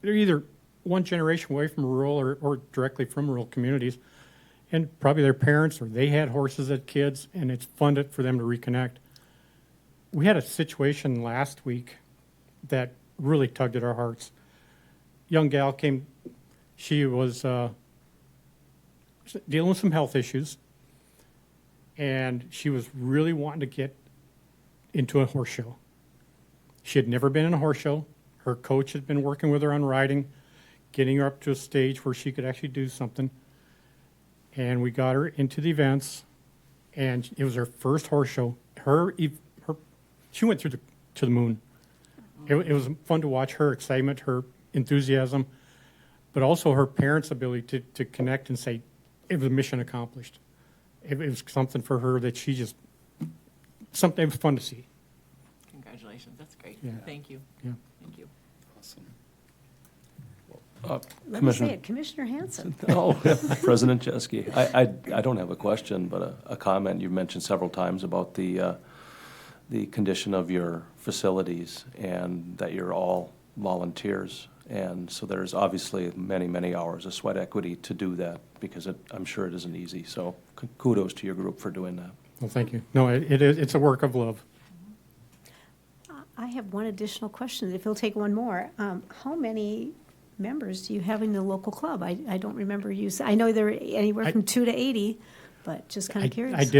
they're either one generation away from rural or directly from rural communities, and probably their parents or they had horses as kids, and it's fun for them to reconnect. We had a situation last week that really tugged at our hearts. Young gal came, she was dealing with some health issues, and she was really wanting to get into a horse show. She had never been in a horse show. Her coach had been working with her on riding, getting her up to a stage where she could actually do something. And we got her into the events, and it was her first horse show. She went to the moon. It was fun to watch her excitement, her enthusiasm, but also her parents' ability to connect and say it was a mission accomplished. It was something for her that she just, something it was fun to see. Congratulations, that's great. Yeah. Thank you. Yeah. Thank you. Awesome. Let me Commissioner- say it, Commissioner Hanson. Oh, President Jeske, I don't have a question, but a comment. You've mentioned several times about the condition of your facilities and that you're all volunteers. And so there's obviously many, many hours of sweat equity to do that because I'm sure it isn't easy. So kudos to your group for doing that. Well, thank you. No, it's a work of love. I have one additional question, if you'll take one more. How many members do you have in the local club? I don't remember you, I know there are anywhere from 2 to 80, but just kind of curious.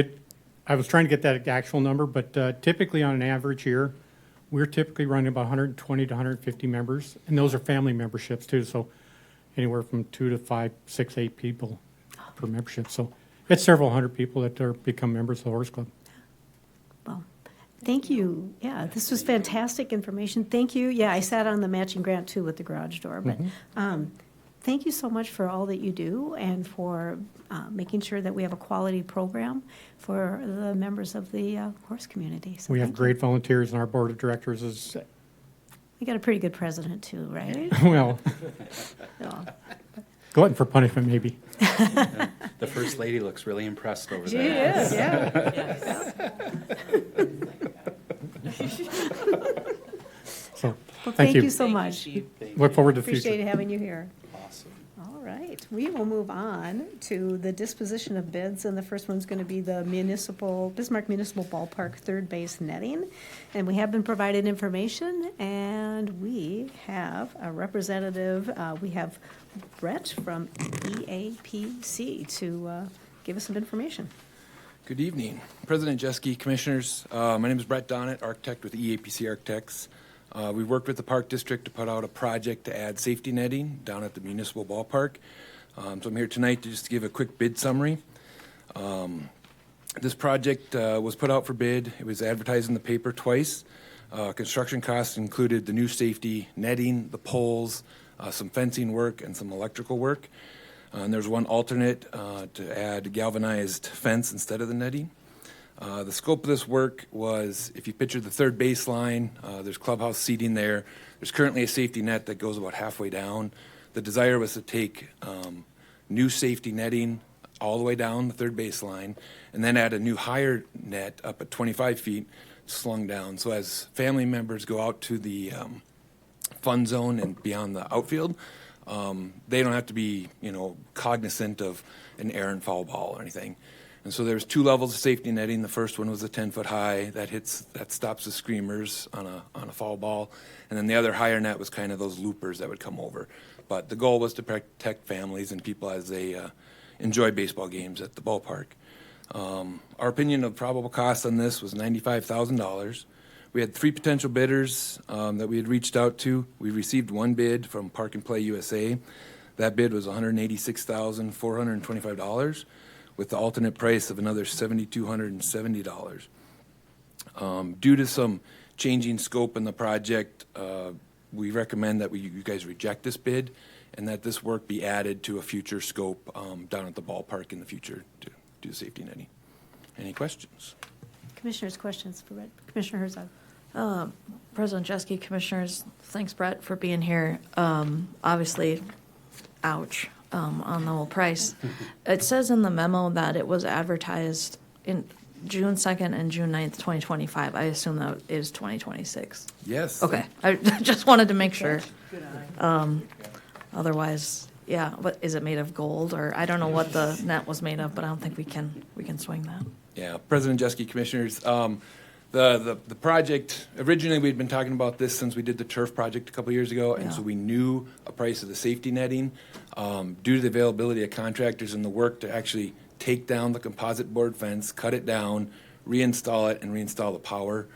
I was trying to get that actual number, but typically on an average year, we're typically running about 120 to 150 members, and those are family memberships too, so anywhere from 2 to 5, 6, 8 people per membership. So it's several hundred people that are become members of the Horse Club. Well, thank you. Yeah, this was fantastic information. Thank you. Yeah, I sat on the matching grant too with the garage door, but thank you so much for all that you do and for making sure that we have a quality program for the members of the horse community. So We have thank great volunteers, and our board of directors is, you. We got a pretty good president too, right? well, So, glutton for punishment maybe. The First Lady looks really impressed over She there. is, yeah. So, Well, thank you. so much. Look forward to the Appreciate future. having you here. Awesome. All right, we will move on to the disposition of bids, and the first one's going to be the Bismarck Municipal Ballpark third base netting. And we have been provided information, and we have a representative, we have Brett from EAPC to give us some information. Good evening, President Jeske, Commissioners. My name is Brett Donnett, architect with EAPC Architects. We worked with the Park District to put out a project to add safety netting down at the municipal ballpark. So I'm here tonight to just give a quick bid summary. This project was put out for bid. It was advertised in the paper twice. Construction costs included the new safety netting, the poles, some fencing work, and some electrical work. And there's one alternate to add galvanized fence instead of the netting. The scope of this work was, if you picture the third baseline, there's clubhouse seating there. There's currently a safety net that goes about halfway down. The desire was to take new safety netting all the way down the third baseline, and then add a new higher net up at 25 feet, slung down. So as family members go out to the fun zone and beyond the outfield, they don't have to be, cognizant of an errant foul ball or anything. And so there's 2 levels of safety netting. The first one was a 10-foot high that stops the screamers on a foul ball, and then the other higher net was kind of those loopers that would come over. But the goal was to protect families and people as they enjoy baseball games at the ballpark. Our opinion of probable cost on this was $95,000. We had 3 potential bidders that we had reached out to. We received 1 bid from Park and Play USA. That bid was $186,425, with the alternate price of another $7,270. Due to some changing scope in the project, we recommend that you guys reject this bid and that this work be added to a future scope down at the ballpark in the future to do safety netting. Any questions? Commissioners, questions for Brett? Commissioner Herzog. President Jeske, Commissioners, thanks, Brett, for being here. Obviously, ouch on the whole price. It says in the memo that it was advertised in June 2nd and June 9th, 2025. I assume that is 2026. Yes. Okay, I just wanted to make sure. Otherwise, yeah, what, is it made of gold, or I don't know what the net was made of, but I don't think we can swing that. Yeah, President Jeske, Commissioners, the project, originally we'd been talking about this since we did the turf project a couple years ago, and so Yeah. we knew a price of the safety netting. Due to the availability of contractors and the work to actually take down the composite board fence, cut it down, reinstall it, and reinstall the power,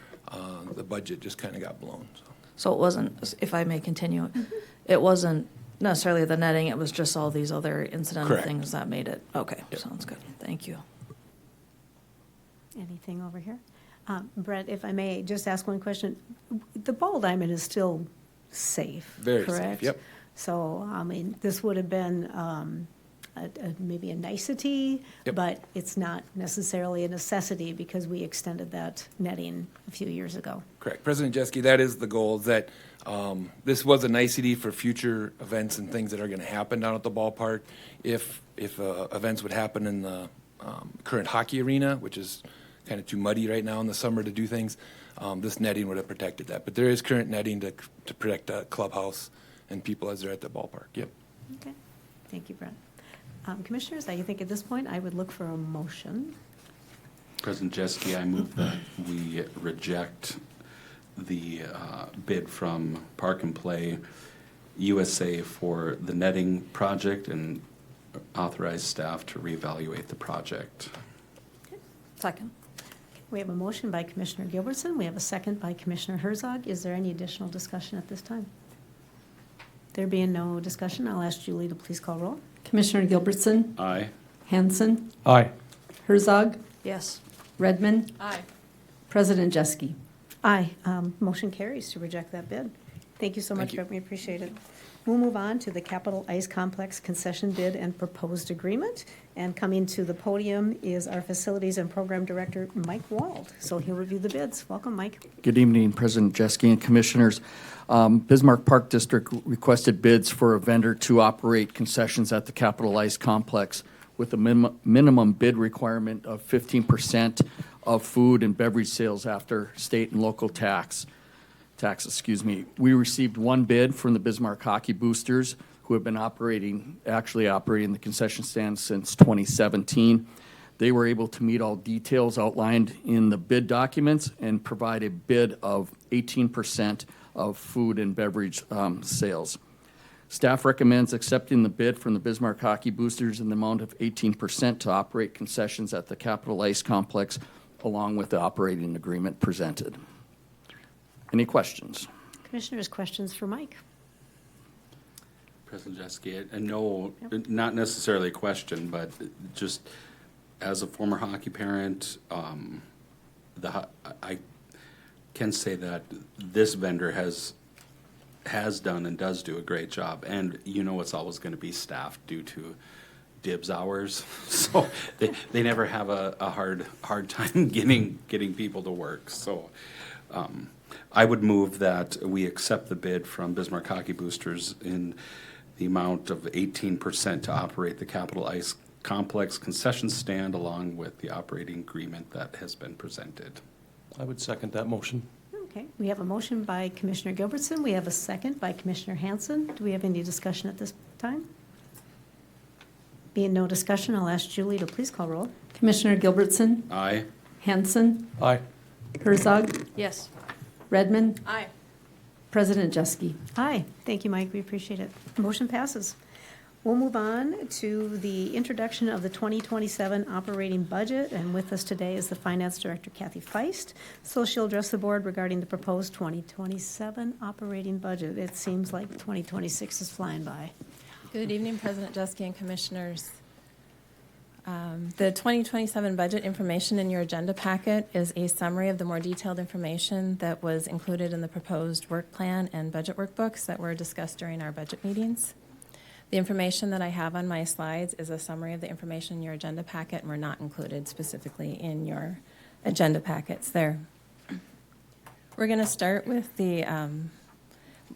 the budget just kind of got blown. So it wasn't, if I may continue, it wasn't necessarily the netting, it was just all these other incidental Correct. things that made it. Okay, Yep. sounds good. Thank you. Anything over here? Brett, if I may, just ask one question. The ball diamond is still safe, Very safe, correct? yep. So, I mean, this would have been maybe a nicety, Yep. but it's not necessarily a necessity because we extended that netting a few years ago. Correct. President Jeske, that is the goal, is that this was a nicety for future events and things that are going to happen down at the ballpark. If events would happen in the current hockey arena, which is kind of too muddy right now in the summer to do things, this netting would have protected that. But there is current netting to protect the clubhouse and people as they're at the ballpark. Yep. Okay, thank you, Brett. Commissioners, I think at this point I would look for a motion. President Jeske, I move that we reject the bid from Park and Play USA for the netting project and authorize staff to reevaluate the project. Second. We have a motion by Commissioner Gilbertson. We have a second by Commissioner Herzog. Is there any additional discussion at this time? There being no discussion, I'll ask Julie to please call roll. Commissioner Gilbertson, Aye. Hanson, Aye. Herzog, Yes. Redmond, Aye. President Jeske. Aye. Motion carries to reject that bid. Thank you so much, Thank you. Brett. We appreciate it. We'll move on to the Capitol Ice Complex concession bid and proposed agreement. And coming to the podium is our Facilities and Program Director, Mike Wald. So he'll review the bids. Welcome, Mike. Good evening, President Jeske and Commissioners. Bismarck Park District requested bids for a vendor to operate concessions at the Capitol Ice Complex with a minimum bid requirement of 15% of food and beverage sales after state and local tax. We received 1 bid from the Bismarck Hockey Boosters, who have been operating the concession stand since 2017. They were able to meet all details outlined in the bid documents and provide a bid of 18% of food and beverage sales. Staff recommends accepting the bid from the Bismarck Hockey Boosters in the amount of 18% to operate concessions at the Capitol Ice Complex, along with the operating agreement presented. Any questions? Commissioners, questions for Mike? President Jeske, and no, not necessarily a question, but just as a former hockey parent, I can say that this vendor has done and does do a great job, and it's always going to be staffed due to dibs hours, so they never have a hard time getting people to work. So I would move that we accept the bid from Bismarck Hockey Boosters in the amount of 18% to operate the Capitol Ice complex concession stand along with the operating agreement that has been presented. I would second that motion. Okay, we have a motion by Commissioner Gilbertson. We have a second by Commissioner Hanson. Do we have any discussion at this time? Being no discussion, I'll ask Julie to please call roll. Commissioner Gilbertson, Aye. Hanson, Aye. Herzog, Yes. Redmond, Aye. President Jeske. Aye. Thank you, Mike. We appreciate it. Motion passes. We'll move on to the introduction of the 2027 operating budget, and with us today is the Finance Director, Kathy Feist. So she'll address the board regarding the proposed 2027 operating budget. It seems like 2026 is flying by. Good evening, President Jeske and Commissioners. The 2027 budget information in your agenda packet is a summary of the more detailed information that was included in the proposed work plan and budget workbooks that were discussed during our budget meetings. The information that I have on my slides is a summary of the information in your agenda packet, and were not included specifically in your agenda packets there. We're going to start with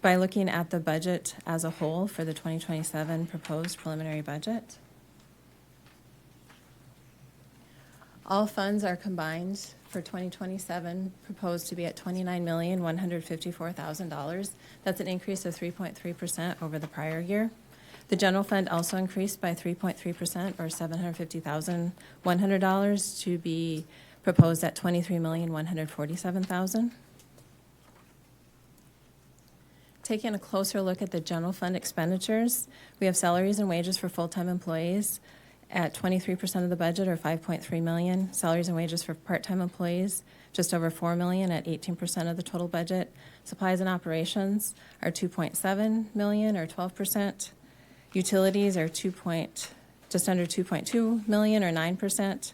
by looking at the budget as a whole for the 2027 proposed preliminary budget. All funds are combined for 2027, proposed to be at $29,154,000. That's an increase of 3.3% over the prior year. The general fund also increased by 3.3%, or $750,100, to be proposed at $23,147,000. Taking a closer look at the general fund expenditures, we have salaries and wages for full-time employees at 23% of the budget, or $5.3 million. Salaries and wages for part-time employees, just over $4 million at 18% of the total budget. Supplies and operations are $2.7 million, or 12%. Utilities are just under $2.2 million, or 9%.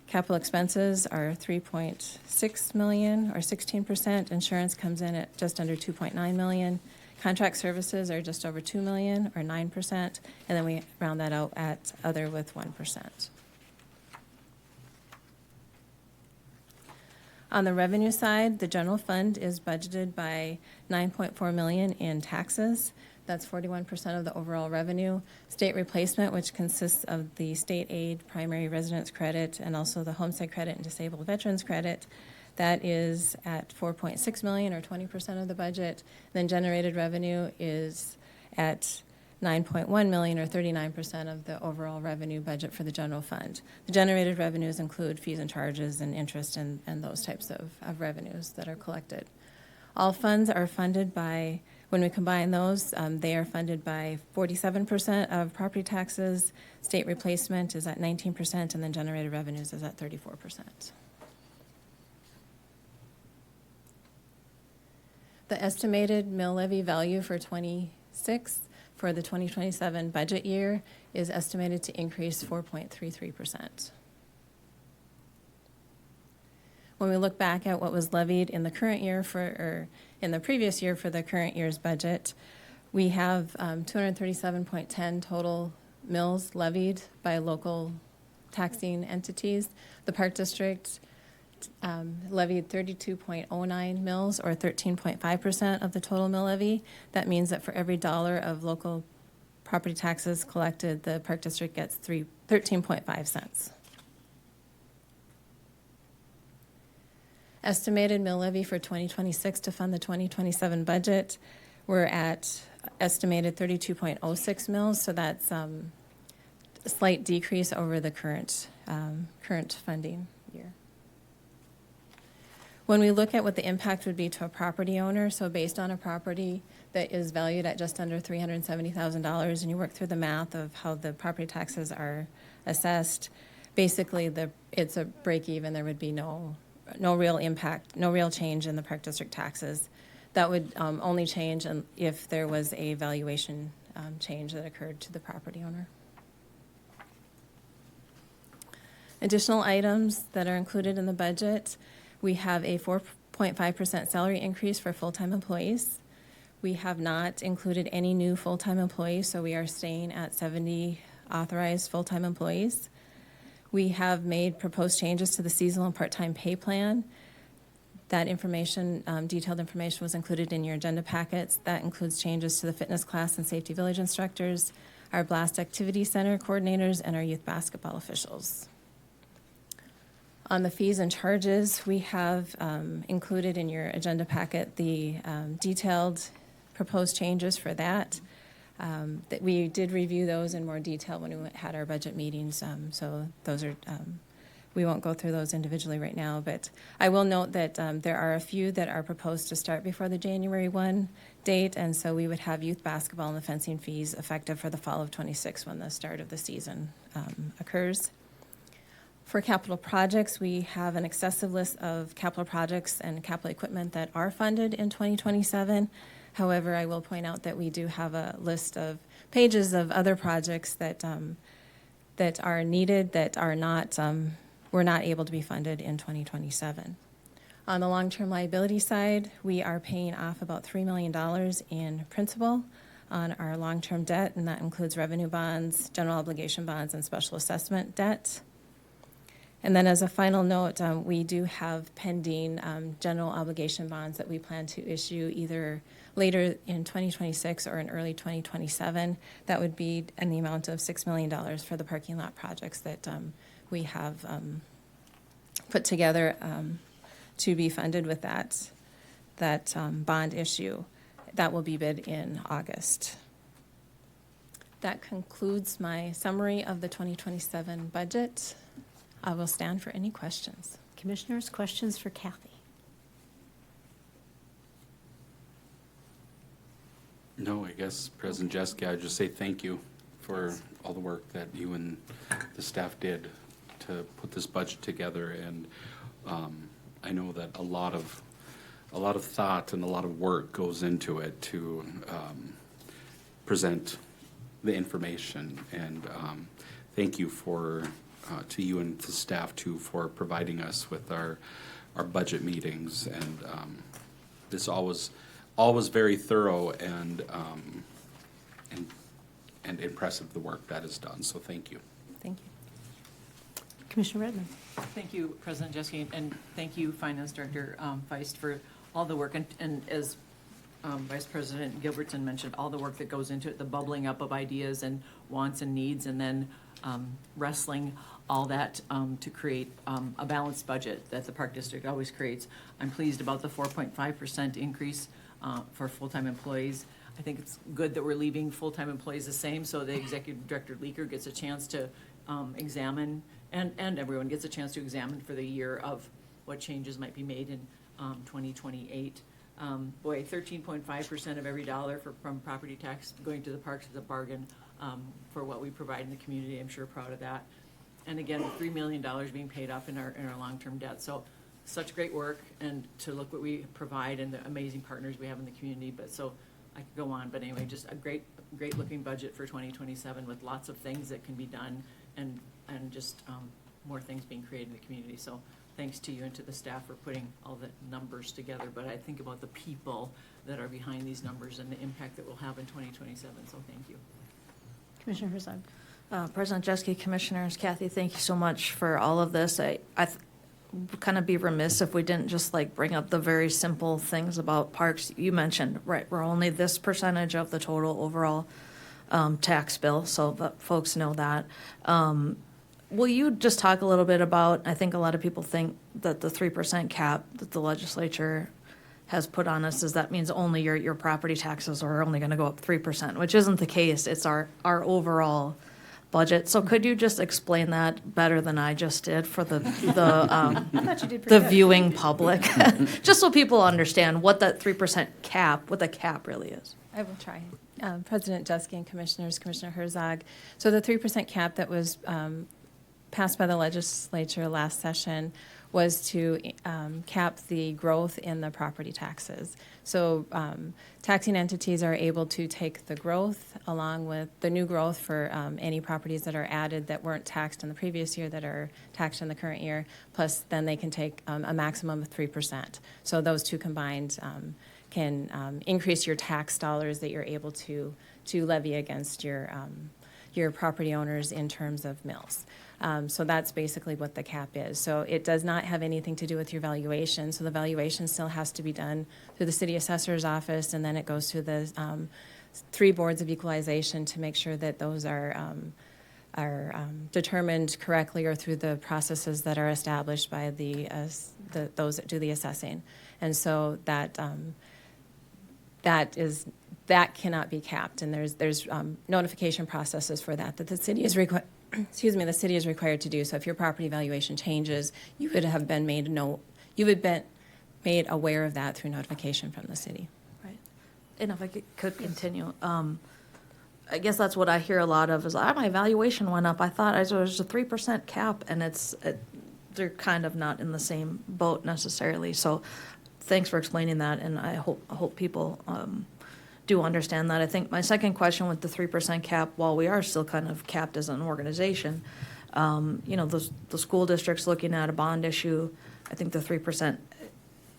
Capital expenses are $3.6 million, or 16%. Insurance comes in at just under $2.9 million. Contract services are just over $2 million, or 9%. And then we round that out at other with 1%. On the revenue side, the general fund is budgeted by $9.4 million in taxes. That's 41% of the overall revenue. State replacement, which consists of the state aid, primary residence credit, and also the homestead credit and disabled veterans credit, that is at $4.6 million, or 20% of the budget. Then generated revenue is at $9.1 million, or 39% of the overall revenue budget for the general fund. The generated revenues include fees and charges and interest and those types of revenues that are collected. All funds are funded by, when we combine those, they are funded by 47% of property taxes, state replacement is at 19%, and then generated revenues is at 34%. The estimated mill levy value for 26 for the 2027 budget year is estimated to increase 4.33%. When we look back at what was levied in the current year or in the previous year for the current year's budget, we have 237.10 total mills levied by local taxing entities. The Park District levied 32.09 mills, or 13.5% of the total mill levy. That means that for every dollar of local property taxes collected, the Park District gets 13.5 cents. Estimated mill levy for 2026 to fund the 2027 budget, we're at estimated 32.06 mills, so that's a slight decrease over the current funding year. When we look at what the impact would be to a property owner, so based on a property that is valued at just under $370,000, and you work through the math of how the property taxes are assessed, basically it's a break even. There would be no real impact, no real change in the Park District taxes. That would only change if there was a valuation change that occurred to the property owner. Additional items that are included in the budget, we have a 4.5% salary increase for full-time employees. We have not included any new full-time employees, so we are staying at 70 authorized full-time employees. We have made proposed changes to the seasonal and part-time pay plan. That information, detailed information, was included in your agenda packets. That includes changes to the fitness class and safety village instructors. our Blast Activity Center coordinators, and our youth basketball officials. On the fees and charges, we have included in your agenda packet the detailed proposed changes for that. That we did review those in more detail when we had our budget meetings, so those are, we won't go through those individually right now, but I will note that there are a few that are proposed to start before the January 1 date, and so we would have youth basketball and the fencing fees effective for the fall of '26 when the start of the season occurs. For capital projects, we have an excessive list of capital projects and capital equipment that are funded in 2027. However, I will point out that we do have a list of pages of other projects that that are needed that are not were not able to be funded in 2027. On the long-term liability side, we are paying off about $3 million in principal on our long-term debt, and that includes revenue bonds, general obligation bonds, and special assessment debt. And then as a final note, we do have pending general obligation bonds that we plan to issue either later in 2026 or in early 2027. That would be in the amount of $6 million for the parking lot projects that we have put together to be funded with that bond issue. That will be bid in August. That concludes my summary of the 2027 budget. I will stand for any questions. Commissioners, questions for Kathy? No, I guess, President Jeske, I'd just say thank you for all the work that you and the staff did to put this budget together. And I know that a lot of thought and a lot of work goes into it to present the information. And thank you for to you and the staff too for providing us with our budget meetings. And this always very thorough and impressive, the work that is done. So thank you. Thank you. Commissioner Redmond. Thank you, President Jeske, and thank you, Finance Director Feist, for all the work. And as Vice President Gilbertson mentioned, all the work that goes into it, the bubbling up of ideas and wants and needs, and then wrestling all that to create a balanced budget that the Park District always creates. I'm pleased about the 4.5% increase for full-time employees. I think it's good that we're leaving full-time employees the same, so the Executive Director Leaker gets a chance to examine, and everyone gets a chance to examine for the year of what changes might be made in 2028. 13.5% of every dollar from property tax going to the parks is a bargain for what we provide in the community. I'm sure proud of that. And again, $3 million being paid off in our long-term debt. So such great work, and to look what we provide and the amazing partners we have in the community. But so I could go on, but anyway, just a great looking budget for 2027 with lots of things that can be done and just more things being created in the community. So thanks to you and to the staff for putting all the numbers together. But I think about the people that are behind these numbers and the impact that we'll have in 2027. So thank you. Commissioner Herzog. President Jeske, Commissioners, Kathy, thank you so much for all of this. I kind of be remiss if we didn't just like bring up the very simple things about parks. You mentioned, right, we're only this percentage of the total overall tax bill, so that folks know that. Will you just talk a little bit about, I think a lot of people think that the 3% cap that the legislature has put on us is that means only your property taxes are only going to go up 3%, which isn't the case. It's our overall budget. So could you just explain that better than I just did for the viewing public? Just so people understand what that 3% cap, what the cap really is. I will try. President Jeske and Commissioners, Commissioner Herzog. So the 3% cap that was passed by the legislature last session was to cap the growth in the property taxes. So taxing entities are able to take the growth along with the new growth for any properties that are added that weren't taxed in the previous year that are taxed in the current year, plus then they can take a maximum of 3%. So those two combined can increase your tax dollars that you're able to levy against your property owners in terms of mills. So that's basically what the cap is. So it does not have anything to do with your valuation. So the valuation still has to be done through the city assessor's office, and then it goes to the 3 boards of equalization to make sure that those are determined correctly or through the processes that are established by those that do the assessing. And so that cannot be capped, and there's notification processes for that the city is required. Excuse me, the city is required to do. So if your property valuation changes, you would have been made aware of that through notification from the city. Right. And if I could continue, I guess that's what I hear a lot of is, my valuation went up. I thought it was a 3% cap, and they're kind of not in the same boat necessarily. So thanks for explaining that, and I hope people do understand that. I think my second question with the 3% cap, while we are still kind of capped as an organization, the school district's looking at a bond issue. I think the 3%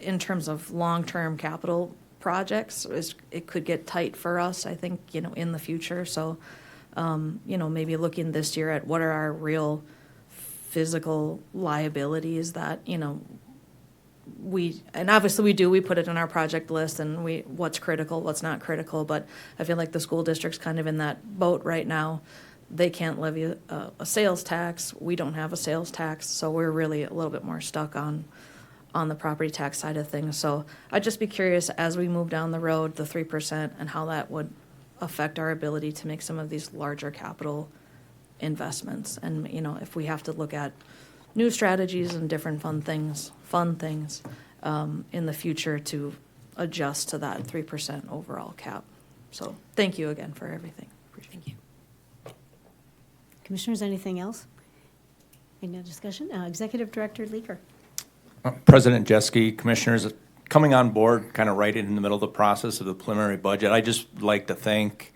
in terms of long-term capital projects it could get tight for us, I think, in the future. So, maybe looking this year at what are our real physical liabilities that, we put it in our project list, and what's critical, what's not critical, but I feel like the school district's kind of in that boat right now. They can't levy a sales tax. We don't have a sales tax, so we're really a little bit more stuck on the property tax side of things. So I'd just be curious, as we move down the road, the 3%, and how that would affect our ability to make some of these larger capital investments. And, if we have to look at new strategies and different fun things in the future to adjust to that 3% overall cap. So thank you again for everything. Thank you. Commissioners, anything else? Any other discussion? Executive Director Leaker. President Jeske, Commissioners, coming on board kind of right in the middle of the process of the preliminary budget, I just like to thank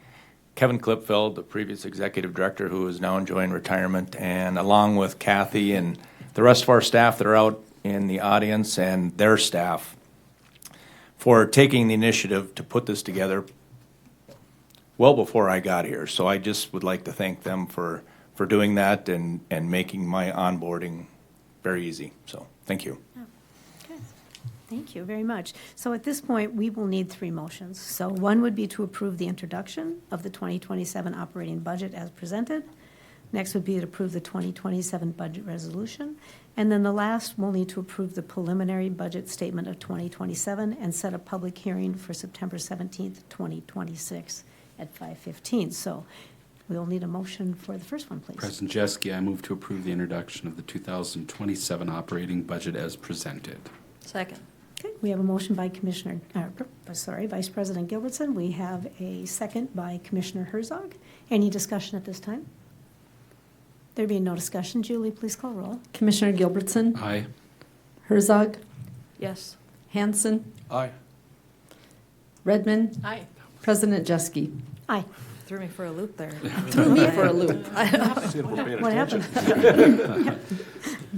Kevin Klipfeld, the previous executive director who is now enjoying retirement, and along with Kathy and the rest of our staff that are out in the audience and their staff for taking the initiative to put this together well before I got here. So I just would like to thank them for doing that and making my onboarding very easy. So thank you. Okay. Thank you very much. So at this point, we will need 3 motions. So one would be to approve the introduction of the 2027 operating budget as presented. Next would be to approve the 2027 budget resolution. And then the last, we'll need to approve the preliminary budget statement of 2027 and set a public hearing for September 17th, 2026 at 5:15. So we'll need a motion for the first one, please. President Jeske, I move to approve the introduction of the 2027 operating budget as presented. Second. Okay, we have a motion by Vice President Gilbertson. We have a second by Commissioner Herzog. Any discussion at this time? There being no discussion, Julie, please call roll. Commissioner Gilbertson? Aye. Herzog? Yes. Hanson? Aye. Redmond? Aye. President Jeske? Aye. Threw me for a loop there. Threw me for a loop. What happened?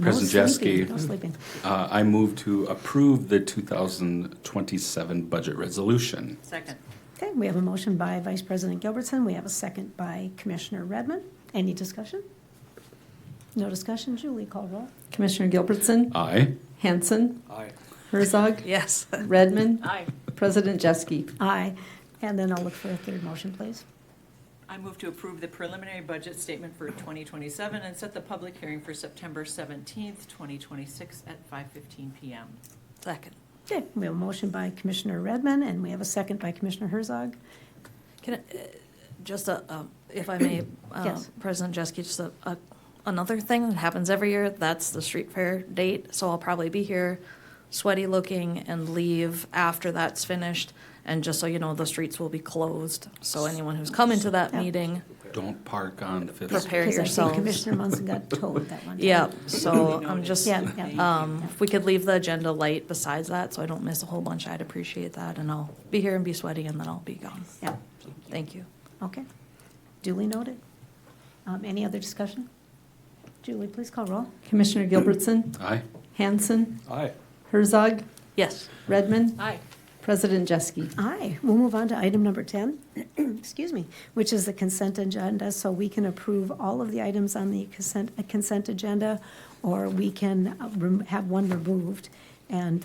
President No Jeske, sleeping, no sleeping. I move to approve the 2027 budget resolution. Second. Okay, we have a motion by Vice President Gilbertson. We have a second by Commissioner Redmond. Any discussion? No discussion. Julie, call roll. Commissioner Gilbertson? Aye. Hanson? Aye. Herzog? Yes. Redmond? Aye. President Jeske? Aye. And then I'll look for a third motion, please. I move to approve the preliminary budget statement for 2027 and set the public hearing for September 17th, 2026 at 5:15 p.m. Second. Okay, we have a motion by Commissioner Redmond, and we have a second by Commissioner Herzog. Can I, if I may, Yes. President Jeske, just another thing that happens every year, that's the street fair date. So I'll probably be here sweaty looking and leave after that's finished. And just so you know, the streets will be closed. So anyone who's coming to that Yeah. meeting, Don't park on Fifth. prepare Because I think yourselves. Commissioner Munson got towed that one time. Yeah, so I'm just, Yeah, yeah. if we could leave the agenda light besides that, so I don't miss a whole bunch, I'd appreciate that. And I'll be here and be sweaty, and then I'll be gone. Yeah, Thank you. okay. Duly noted. Any other discussion? Julie, please call roll. Commissioner Gilbertson? Aye. Hanson? Aye. Herzog? Yes. Redmond? Aye. President Jeske? Aye. We'll move on to item number 10, excuse me, which is the consent agenda. So we can approve all of the items on the consent agenda, or we can have one removed. and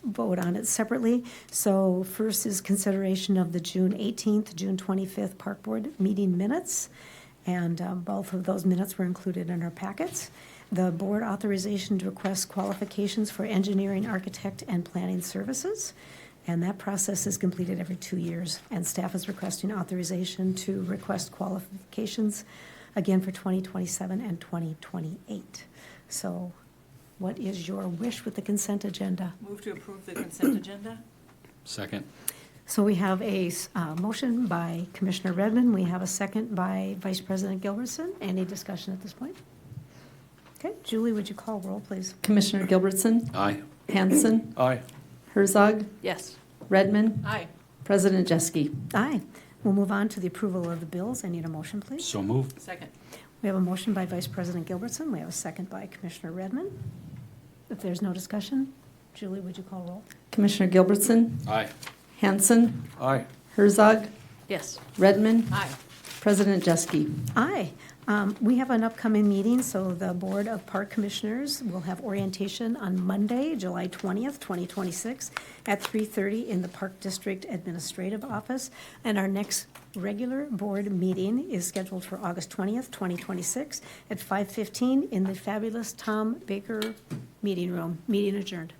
vote on it separately. So first is consideration of the June 18th, June 25th Park Board meeting minutes. And both of those minutes were included in our packets. The board authorization to request qualifications for engineering, architect, and planning services. And that process is completed every 2 years. And staff is requesting authorization to request qualifications again for 2027 and 2028. So what is your wish with the consent agenda? Move to approve the consent agenda? Second. So we have a motion by Commissioner Redmond. We have a second by Vice President Gilbertson. Any discussion at this point? Okay, Julie, would you call roll, please? Commissioner Gilbertson, Aye. Hanson, Aye. Herzog, Yes. Redmond, Aye. President Jeske. Aye. We'll move on to the approval of the bills. I need a motion, please. So moved. Second. We have a motion by Vice President Gilbertson. We have a second by Commissioner Redmond. If there's no discussion, Julie, would you call roll? Commissioner Gilbertson, Aye. Hanson, Aye. Herzog, Yes. Redmond, Aye. President Jeske. Aye. We have an upcoming meeting, so the Board of Park Commissioners will have orientation on Monday, July 20th, 2026, at 3:30 in the Park District Administrative Office. And our next regular board meeting is scheduled for August 20th, 2026, at 5:15 in the fabulous Tom Baker Meeting Room. Meeting adjourned.